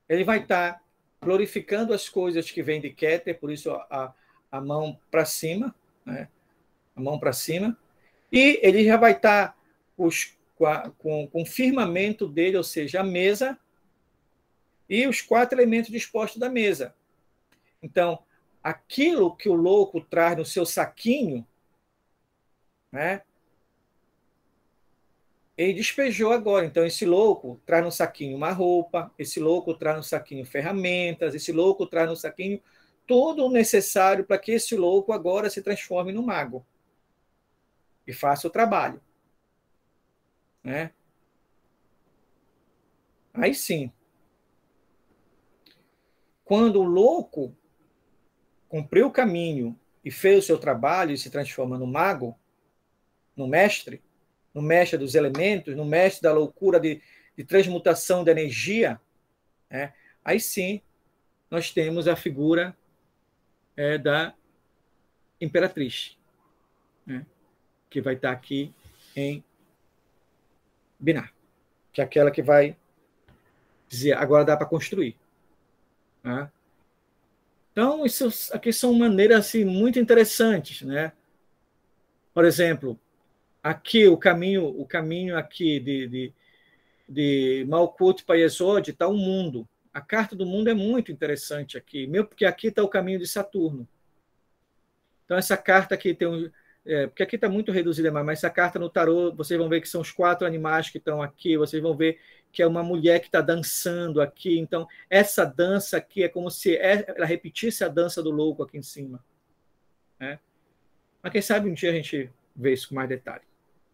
ele vai estar glorificando as coisas que vêm de Keter, por isso a mão para cima, né? A mão para cima, e ele já vai estar com o firmamento dele, ou seja, a mesa, e os 4 elementos dispostos da mesa. Então, aquilo que o louco traz no seu saquinho, né, ele despejou agora. Então, esse louco traz no saquinho uma roupa, esse louco traz no saquinho ferramentas, esse louco traz no saquinho tudo o necessário para que esse louco agora se transforme no mago e faça o trabalho. Né? Aí sim, quando o louco cumpriu o caminho e fez o seu trabalho e se transforma no mago, no mestre, no mestre dos elementos, no mestre da loucura de transmutação da energia, né? Aí sim nós temos a figura da imperatriz, né? Que vai estar aqui em Binah, que é aquela que vai dizer, agora dá para construir. Né? Então, isso aqui são maneiras assim, muito interessantes. Né? Por exemplo, aqui o caminho aqui de Malkuth para Yesod está o mundo. A carta do mundo é muito interessante aqui, mesmo porque aqui está o caminho de Saturno. Então, essa carta aqui tem porque aqui está muito reduzida, mas essa carta no tarô, vocês vão ver que são os 4 animais que estão aqui, vocês vão ver que é uma mulher que está dançando aqui. Então, essa dança aqui é como se ela repetisse a dança do louco aqui em cima. Né? Mas quem sabe um dia a gente vê isso com mais detalhe.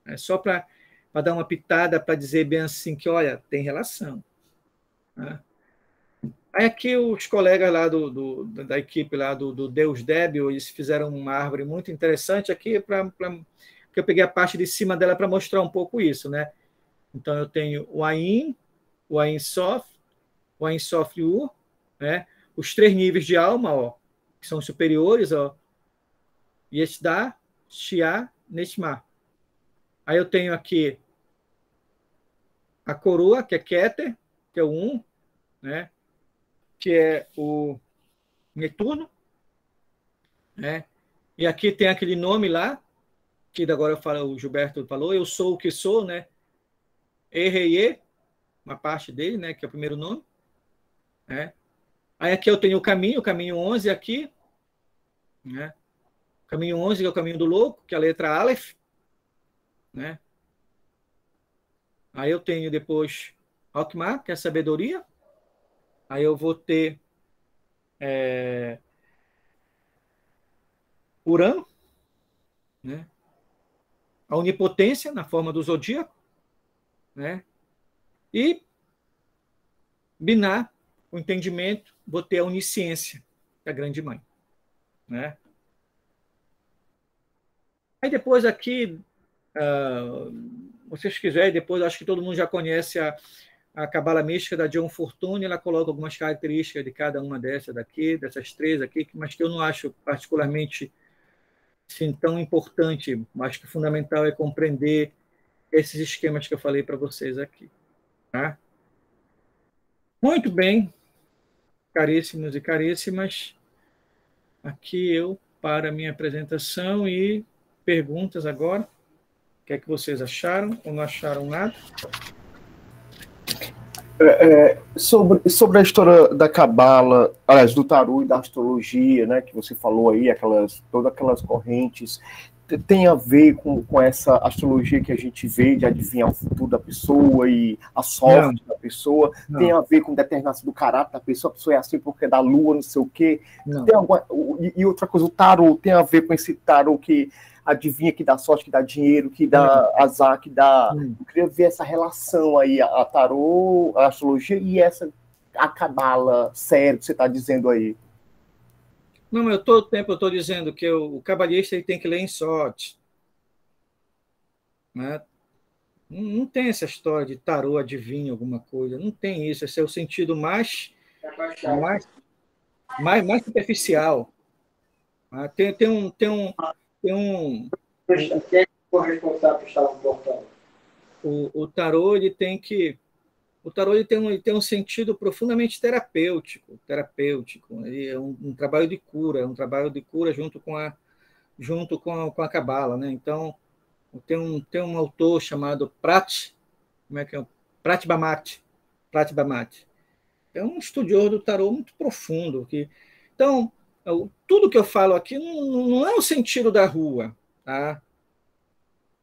É só para dar uma pitada, para dizer bem assim que, olha, tem relação. Né? Aí aqui os colegas lá da equipe lá do Deus Débil, eles fizeram uma árvore muito interessante aqui, que eu peguei a parte de cima dela para mostrar um pouco isso, né? Então eu tenho o Ain Sof, o Ain Sof Ur, né? Os 3 níveis de alma, ó, que são superiores, ó, Yesda, Shia, Neshma. Aí eu tenho aqui a coroa, que é Keter, que é o 1, né? Que é o Netuno, né? E aqui tem aquele nome lá, que agora o Gilberto falou, eu sou o que sou, né? Erreiê, uma parte dele, né? Que é o primeiro nome, né? Aí aqui eu tenho o caminho 11 aqui, né? O caminho 11, que é o caminho do louco, que é a letra Aleph, né? Aí eu tenho depois Alkmaar, que é a sabedoria. Aí eu vou ter Urano, né? A onipotência na forma do zodíaco, né? E Binah, o entendimento, vou ter a onisciência, que é a grande mãe, né? Aí depois aqui, vocês quiserem, depois acho que todo mundo já conhece a Cabala Mística da John Fortune, ela coloca algumas características de cada uma dessas 3 aqui, mas que eu não acho particularmente assim, tão importante, mas que o fundamental é compreender esses esquemas que eu falei para vocês aqui. Tá? Muito bem, caríssimos e caríssimas, aqui eu para a minha apresentação e perguntas agora. O que é que vocês acharam ou não acharam nada? Sobre a história da Cabala, aliás, do tarô e da astrologia, né, que você falou aí, todas aquelas correntes, tem a ver com essa astrologia que a gente vê de adivinhar o futuro da pessoa e a sorte da pessoa? Não. Tem a ver com determinação do caráter da pessoa? A pessoa é assim porque é da lua, não sei o quê. E outra coisa, o tarô tem a ver com esse tarô que adivinha, que dá sorte, que dá dinheiro, que dá azar, que dá... Eu queria ver essa relação aí, a tarô, a astrologia e a cabala séria que você está dizendo aí. Não, mas todo tempo eu estou dizendo que o cabalista ele tem que ler em sorte. Né? Não tem essa história de tarô, adivinha alguma coisa. Não tem isso. Esse é o sentido mais superficial. Tem um... Quem for responsável por estar no portão? O tarô ele tem tem um sentido profundamente terapêutico. Ele é um trabalho de cura, junto com a Cabala, né? Então tem um autor chamado Prat Bamat. É um estudioso do tarô muito profundo. Então tudo que eu falo aqui não é o sentido da rua, tá?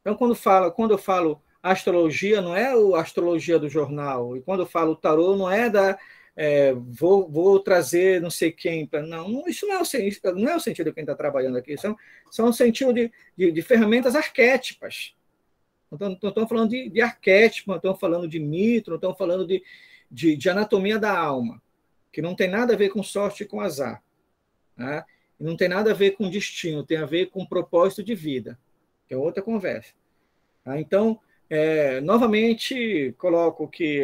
Então quando eu falo astrologia, não é a astrologia do jornal. E quando eu falo tarô, não é vou trazer não sei quem. Não, isso não é o sentido de quem está trabalhando aqui. São o sentido de ferramentas arquétipas. Não estamos falando de arquétipo, não estamos falando de mito, não estamos falando de anatomia da alma, que não tem nada a ver com sorte e com azar. Tá? Não tem nada a ver com destino, tem a ver com propósito de vida, que é outra conversa. Tá? Então, Novamente, coloco que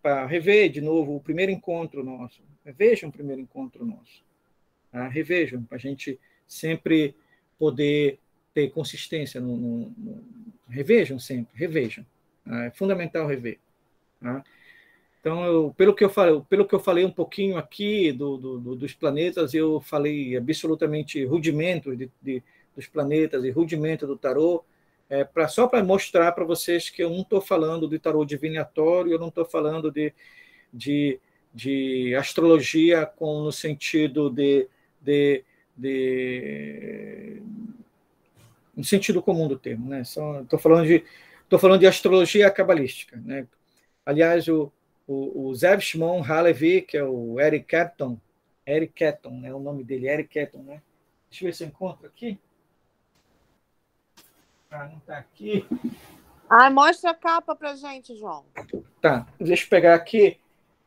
para rever de novo o primeiro encontro nosso. Revejam o primeiro encontro nosso. Tá? Revejam, para a gente sempre poder ter consistência. Revejam sempre, revejam. Tá? É fundamental rever. Tá? Então, pelo que eu falei um pouquinho aqui dos planetas, eu falei absolutamente rudimentos dos planetas e rudimento do tarô, só para mostrar para vocês que eu não estou falando de tarô divinatório, eu não estou falando de astrologia no sentido no sentido comum do termo, né? Estou falando de astrologia cabalística, né? Aliás, o Zev Shimon Halevi, que é o Eric Clapton, né? O nome dele, Eric Clapton, né? Deixa eu ver se eu encontro aqui. Não está aqui. Mostra a capa para gente, João. Tá, deixa eu pegar aqui.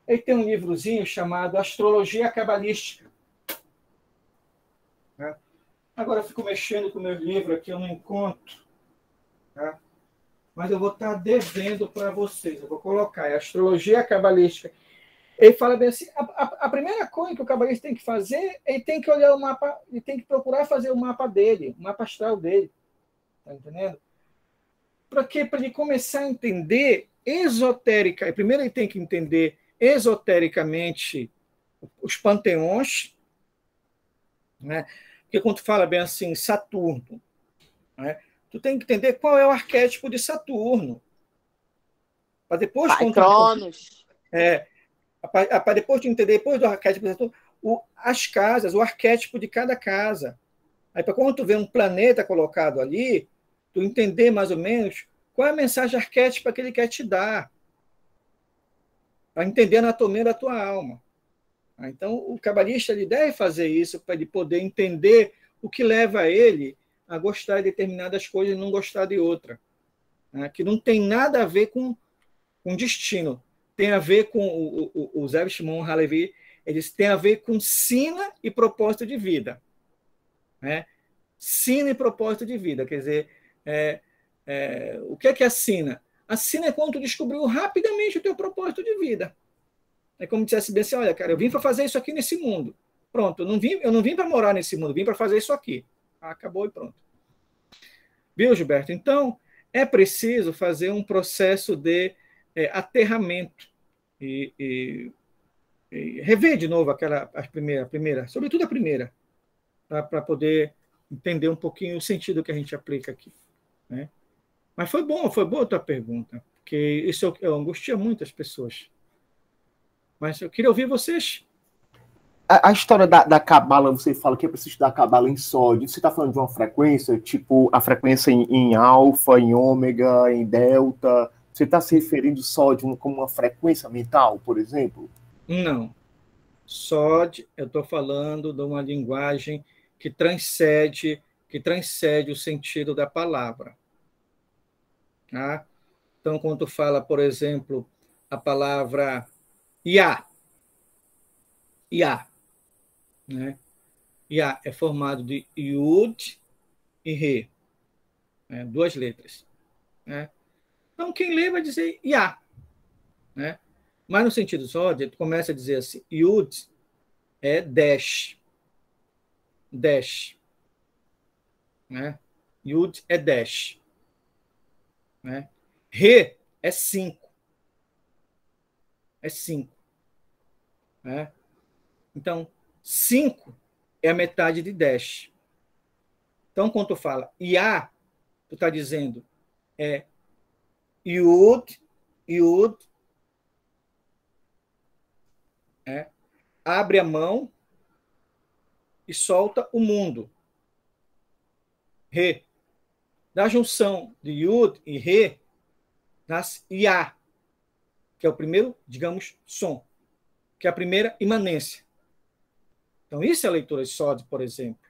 Ele tem um livrozinho chamado Astrologia Cabalística. Tá? Agora eu fico mexendo com o meu livro aqui, eu não encontro. Tá? Mas eu vou estar devendo para vocês. Eu vou colocar Astrologia Cabalística. Ele fala bem assim, a primeira coisa que o cabalista tem que fazer, ele tem que olhar o mapa, ele tem que procurar fazer o mapa dele, o mapa astral dele. Tá entendendo? Para quê? Para ele começar a entender esotérica. Primeiro ele tem que entender esotericamente os panteões, né? Porque quando tu fala bem assim, Saturno, né? Tu tem que entender qual é o arquétipo de Saturno. Para depois... Cronos. Para depois de entender, depois do arquétipo de Saturno, as casas, o arquétipo de cada casa. Aí, para quando tu vê um planeta colocado ali, tu entender mais ou menos qual é a mensagem arquétipa que ele quer te dar, para entender a anatomia da tua alma. Então, o cabalista ele deve fazer isso para ele poder entender o que leva ele a gostar de determinadas coisas e não gostar de outra. Né? Que não tem nada a ver com destino. Tem a ver com o Zev Shimon Halevi, eles têm a ver com sina e propósito de vida. Né? Sina e propósito de vida. Quer dizer, o que é a sina? A sina é quando tu descobriu rapidamente o teu propósito de vida. É como se dissesse bem assim, olha, cara, eu vim para fazer isso aqui nesse mundo. Pronto, eu não vim para morar nesse mundo, vim para fazer isso aqui. Acabou e pronto. Viu, Gilberto? Então, é preciso fazer um processo de aterramento e rever de novo a primeira, sobretudo a primeira, para poder entender um pouquinho o sentido que a gente aplica aqui. Né? Mas foi boa a tua pergunta, porque isso angustia muitas pessoas. Mas eu queria ouvir vocês. A história da cabala, você fala que é preciso estudar a cabala em sódio. Você está falando de uma frequência, tipo a frequência em alfa, em ômega, em delta. Você está se referindo sódio como uma frequência mental, por exemplo? Não. Sódio, eu estou falando de uma linguagem que transcende o sentido da palavra. Tá? Então, quando tu fala, por exemplo, a palavra Iá, né? Iá é formado de Yud e Re, né? 2 letras. Né? Então, quem lê vai dizer Iá. Né? Mas no sentido sódio, tu começa a dizer assim, Yud é dash. Né? Yud é dash. Né? Re é 5. É 5. Né? Então, 5 é a metade de 10. Então, quando tu fala Iá, tu está dizendo Yud, abre a mão e solta o mundo. Re. Da junção de Yud e Re, nasce Iá, que é o primeiro, digamos, som, que é a primeira imanência. Então, isso é a leitura de sódio, por exemplo.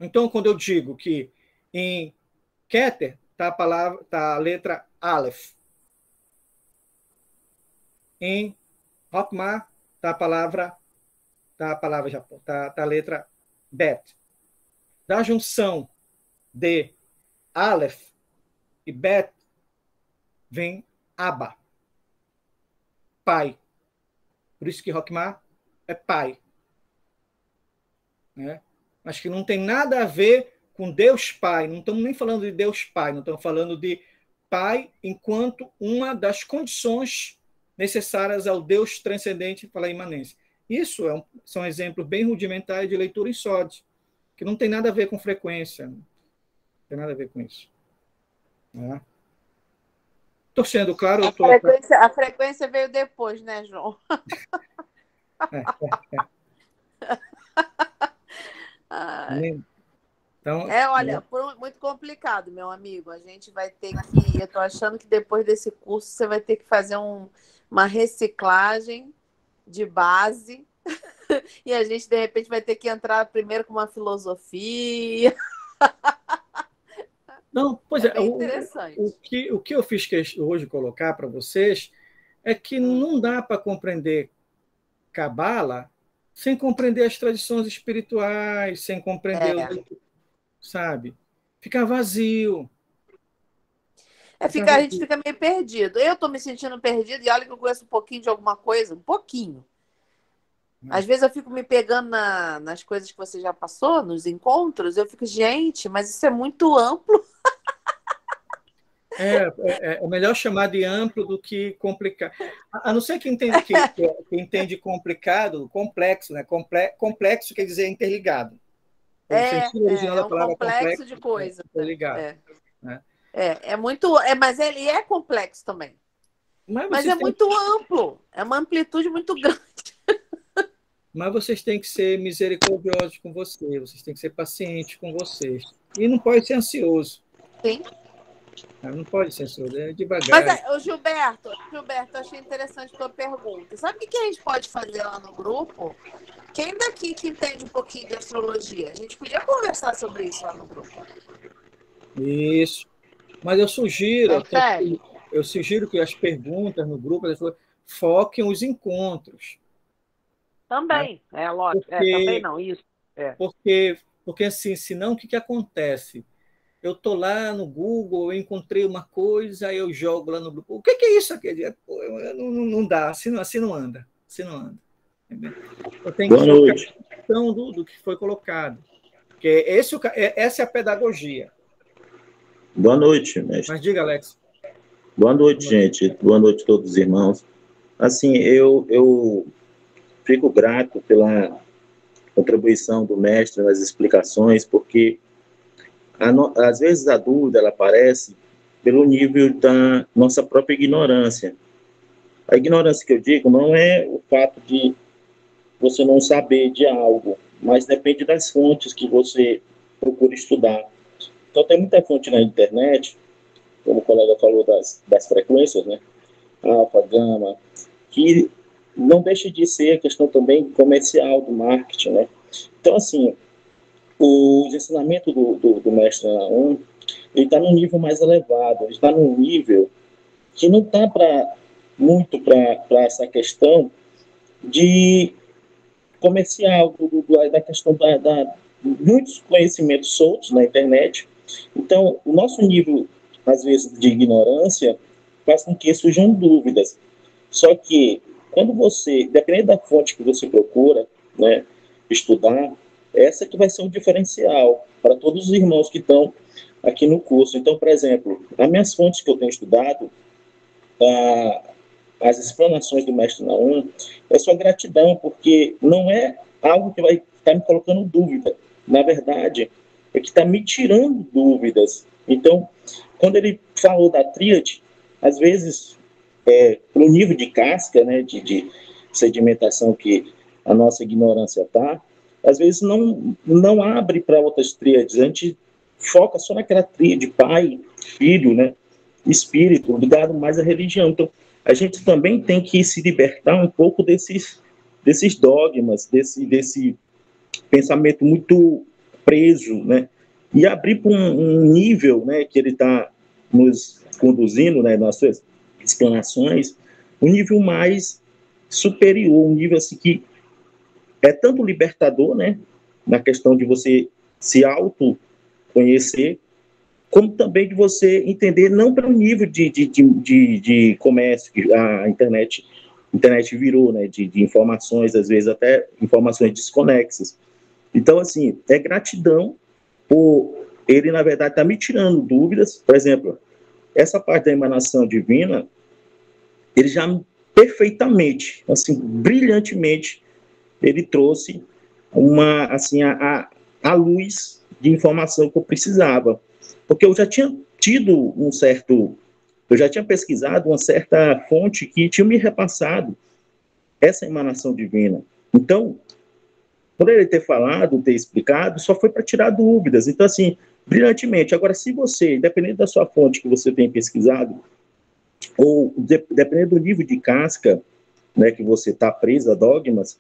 Então, quando eu digo que em Keter está a letra Aleph, em Hokmah está a letra Bet. Da junção de Aleph e Bet vem Abba, pai. Por isso que Rockmar é pai. Né? Mas que não tem nada a ver com Deus Pai. Não estamos nem falando de Deus Pai, não estamos falando de Pai enquanto uma das condições necessárias ao Deus transcendente para a imanência. Isso são exemplos bem rudimentares de leitura em SOD, que não tem nada a ver com frequência. Não tem nada a ver com isso. Né? Estou sendo claro? A frequência veio depois, né, João? Então, olha, muito complicado, meu amigo. A gente vai ter que. Eu estou achando que depois desse curso você vai ter que fazer uma reciclagem de base. E a gente, de repente, vai ter que entrar primeiro com uma filosofia. Não, pois é, interessante. O que eu fiz hoje colocar para vocês é que não dá para compreender Cabala sem compreender as tradições espirituais, sem compreender sabe? Fica vazio. A gente fica meio perdido. Eu estou me sentindo perdido e olha que eu conheço um pouquinho de alguma coisa, um pouquinho. Às vezes eu fico me pegando nas coisas que você já passou, nos encontros, eu fico, gente, mas isso é muito amplo. É melhor chamar de amplo do que complicado. A não ser que entende complicado, complexo, né? Complexo quer dizer interligado. O sentido original da palavra complexo de coisa. Interligado. É muito. Mas ele é complexo também. Mas é muito amplo. É uma amplitude muito grande. Mas vocês têm que ser misericordiosos com vocês têm que ser pacientes com vocês. E não pode ser ansioso. Sim. Não pode ser ansioso, é devagar. Mas, Gilberto, achei interessante a tua pergunta. Sabe o que a gente pode fazer lá no grupo? Quem daqui que entende um pouquinho de astrologia? A gente podia conversar sobre isso lá no grupo. Isso. Mas eu sugiro que as perguntas no grupo foquem os encontros. Também, né? Lógico. Também não, isso. Porque assim, senão o que acontece? Eu estou lá no Google, eu encontrei uma coisa, aí eu jogo lá no grupo. O que é isso aqui? Não dá, assim não anda. Assim não anda. Eu tenho que focar a questão do que foi colocado. Porque essa é a pedagogia. Boa noite, mestre. Mas diga, Alex. Boa noite, gente. Boa noite a todos os irmãos. Assim, eu fico grato pela contribuição do mestre nas explicações, porque às vezes a dúvida ela aparece pelo nível da nossa própria ignorância. A ignorância que eu digo não é o fato de você não saber de algo, mas depende das fontes que você procura estudar. Então, tem muita fonte na internet, como o colega falou das frequências, né? Alfa, gama, que não deixa de ser a questão também comercial do marketing, né? Então, assim, os ensinamentos do mestre Naum, ele está num nível mais elevado, ele está num nível que não está muito para essa questão de comercial, da questão da muitos conhecimentos soltos na internet. Então, o nosso nível, às vezes, de ignorância faz com que surjam dúvidas. Só que, quando você, dependendo da fonte que você procura, né, estudar, essa que vai ser um diferencial para todos os irmãos que estão aqui no curso. Então, por exemplo, as minhas fontes que eu tenho estudado, as explanações do mestre Naum, é só gratidão, porque não é algo que vai estar me colocando dúvida. Na verdade, é que está me tirando dúvidas. Então, quando ele falou da tríade, às vezes, pelo nível de casca, né, de sedimentação que a nossa ignorância está, às vezes não abre para outras tríades. A gente foca só naquela tríade, pai, filho, né, espírito, ligado mais à religião. Então, a gente também tem que se libertar um pouco desses dogmas, desse pensamento muito preso, né, e abrir para um nível, né, que ele está nos conduzindo, né, nas suas explanações, um nível mais superior, um nível assim que é tanto libertador, né, na questão de você se autoconhecer, como também de você entender, não pelo nível de comércio que a internet virou, né, de informações, às vezes até informações desconexas. Então, assim, é gratidão por ele, na verdade, estar me tirando dúvidas. Por exemplo, essa parte da emanação divina, ele já perfeitamente, assim, brilhantemente, ele trouxe uma, assim, a luz de informação que eu precisava. Porque eu já tinha tido eu já tinha pesquisado uma certa fonte que tinha me repassado essa emanação divina. Então, por ele ter falado, ter explicado, só foi para tirar dúvidas. Então, assim, brilhantemente. Agora, se você, dependendo da sua fonte que você tem pesquisado, ou dependendo do nível de casca, né, que você está preso a dogmas,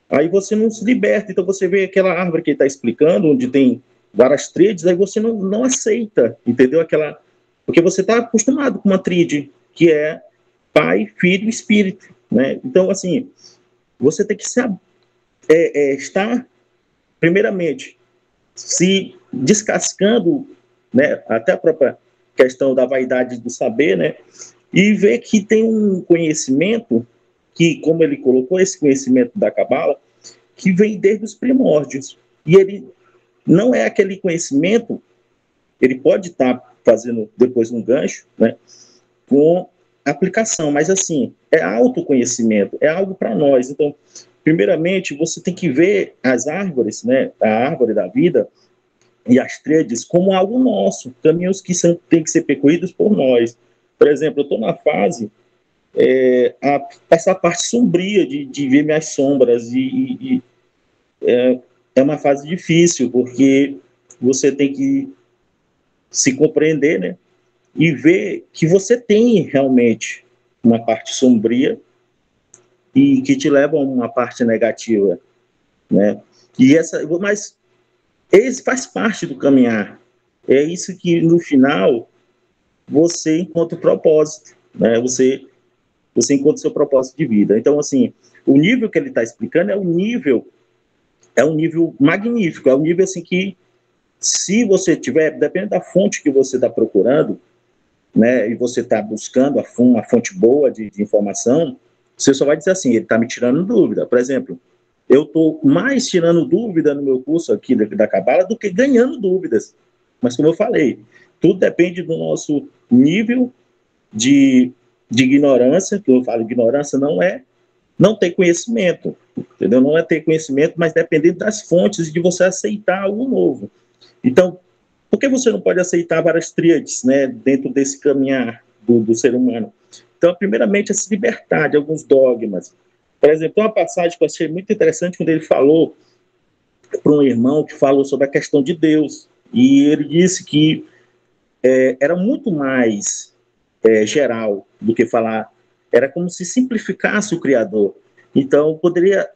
aí você não se liberta. Então, você vê aquela árvore que ele está explicando, onde tem várias tríades, aí você não aceita, entendeu? Porque você está acostumado com uma tríade, que é Pai, Filho e Espírito, né? Então, assim, você tem que estar, primeiramente, se descascando, né, até a própria questão da vaidade do saber, né, e ver que tem um conhecimento que, como ele colocou, esse conhecimento da Cabala, que vem desde os primórdios. E ele não é aquele conhecimento, ele pode estar fazendo depois um gancho, né, com aplicação, mas assim, é autoconhecimento, é algo para nós. Então, primeiramente, você tem que ver as árvores, né, a árvore da vida e as tríades como algo nosso, caminhos que têm que ser percorridos por nós. Por exemplo, eu estou na fase, essa parte sombria de ver minhas sombras, é uma fase difícil, porque você tem que se compreender, né, e ver que você tem realmente uma parte sombria e que te leva a uma parte negativa, né? Mas esse faz parte do caminhar. É isso que no final você encontra o propósito, né? Você encontra o seu propósito de vida. Então, assim, o nível que ele está explicando é um nível magnífico, é um nível assim que, se você tiver, dependendo da fonte que você está procurando, né, e você está buscando uma fonte boa de informação, você só vai dizer assim, ele está me tirando dúvida. Por exemplo, eu estou mais tirando dúvida no meu curso aqui da Cabala do que ganhando dúvidas. Mas, como eu falei, tudo depende do nosso nível de ignorância, que eu falo ignorância não ter conhecimento, entendeu? Não é ter conhecimento, mas dependendo das fontes de você aceitar algo novo. Então, por que você não pode aceitar várias tríades, né, dentro desse caminhar do ser humano? Então, primeiramente, é se libertar de alguns dogmas. Por exemplo, uma passagem que eu achei muito interessante quando ele falou para um irmão que falou sobre a questão de Deus. E ele disse que era muito mais geral do que falar. Era como se simplificasse o Criador. Então, poderia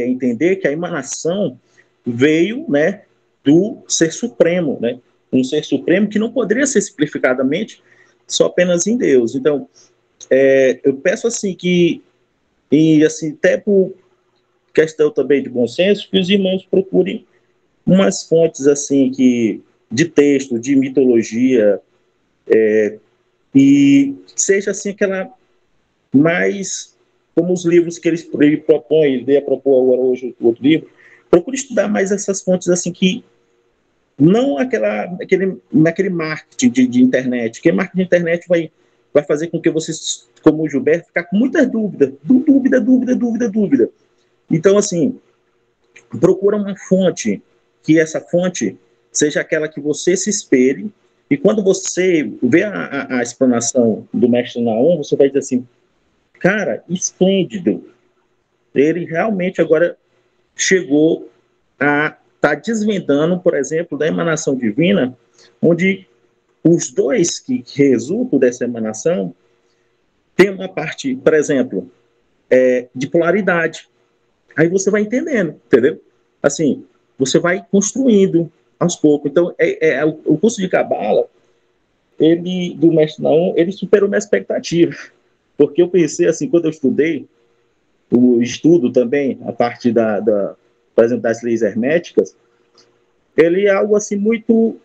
entender que a emanação veio, né, do Ser Supremo, né? Um Ser Supremo que não poderia ser simplificadamente só apenas em Deus. Então, eu peço assim que, e assim, até por questão também de bom senso, que os irmãos procurem umas fontes assim de texto, de mitologia, e seja assim aquela mais como os livros que ele propõe, ele ia propor agora hoje outro livro, procure estudar mais essas fontes assim que não naquele marketing de internet, porque marketing de internet vai fazer com que você, como o Gilberto, ficar com muitas dúvidas, dúvida. Então, assim, procura uma fonte, que essa fonte seja aquela que você se espelhe, e quando você vê a explanação do mestre Naum, você vai dizer assim, cara, esplêndido, ele realmente agora chegou a estar desvendando, por exemplo, da emanação divina, onde os dois que resultam dessa emanação tem uma parte, por exemplo, de polaridade. Aí você vai entendendo, entendeu? Assim, você vai construindo aos poucos. Então, o curso de Cabala, do mestre Naum, ele superou minha expectativa. Porque eu pensei, assim, quando eu estudei, o estudo também, a parte por exemplo, das leis herméticas, ele é algo assim muito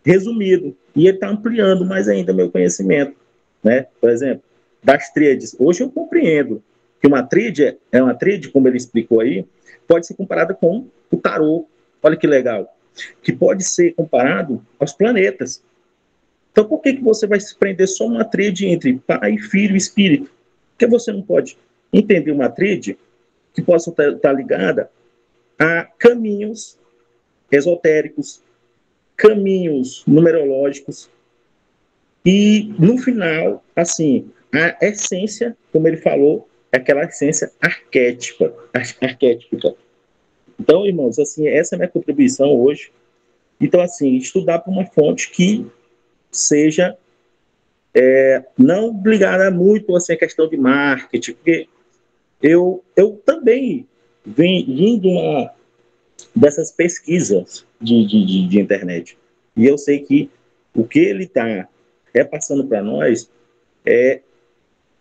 resumido. E ele está ampliando mais ainda meu conhecimento. Né? Por exemplo, das tríades. Hoje eu compreendo que uma tríade é uma tríade, como ele explicou aí, pode ser comparada com o tarô. Olha que legal. Que pode ser comparado aos planetas. Então, por que você vai se prender só uma tríade entre pai, filho e espírito? Porque você não pode entender uma tríade que possa estar ligada a caminhos esotéricos, caminhos numerológicos, e, no final, assim, a essência, como ele falou, é aquela essência arquétipa. Então, irmãos, assim, essa é a minha contribuição hoje. Então, assim, estudar para uma fonte que seja não ligada muito assim, à questão de marketing, porque eu também vim de uma dessas pesquisas de internet. E eu sei que o que ele está repassando para nós é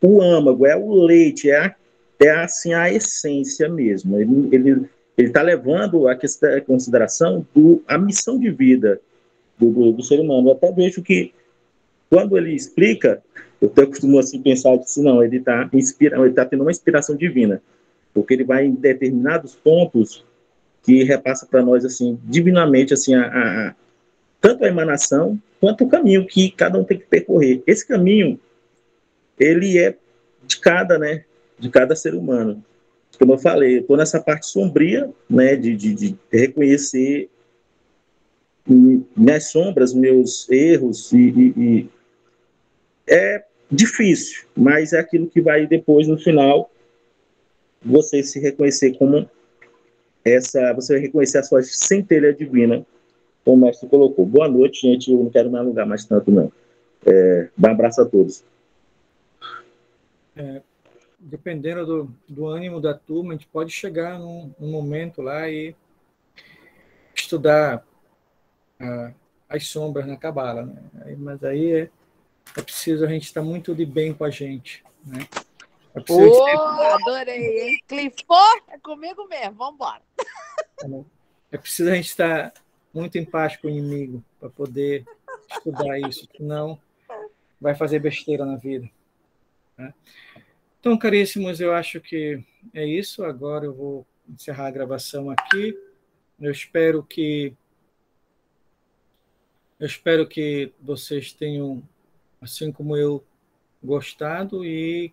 o âmago, é o leite, assim, a essência mesmo. Ele está levando a consideração a missão de vida do ser humano. Eu até vejo que, quando ele explica, eu costumo assim, pensar que não, ele está tendo uma inspiração divina, porque ele vai em determinados pontos que repassa para nós assim divinamente assim tanto a emanação quanto o caminho que cada um tem que percorrer. Esse caminho ele é de cada ser humano. Como eu falei, eu estou nessa parte sombria, né, de reconhecer minhas sombras, meus erros, e é difícil, mas é aquilo que vai depois, no final, você se reconhecer como você vai reconhecer a sua centelha divina, como o mestre colocou. Boa noite, gente, eu não quero me alongar mais tanto, não. Dá um abraço a todos. Dependendo do ânimo da turma, a gente pode chegar num momento lá e estudar as sombras na Cabala, né? Mas aí é preciso a gente estar muito de bem com a gente, né? Adorei, hein? Clifou é comigo mesmo, vamos embora. É preciso a gente estar muito em paz com o inimigo para poder estudar isso, senão vai fazer besteira na vida, né? Então, caríssimos, eu acho que é isso. Agora eu vou encerrar a gravação aqui. Eu espero que vocês tenham, assim como eu, gostado e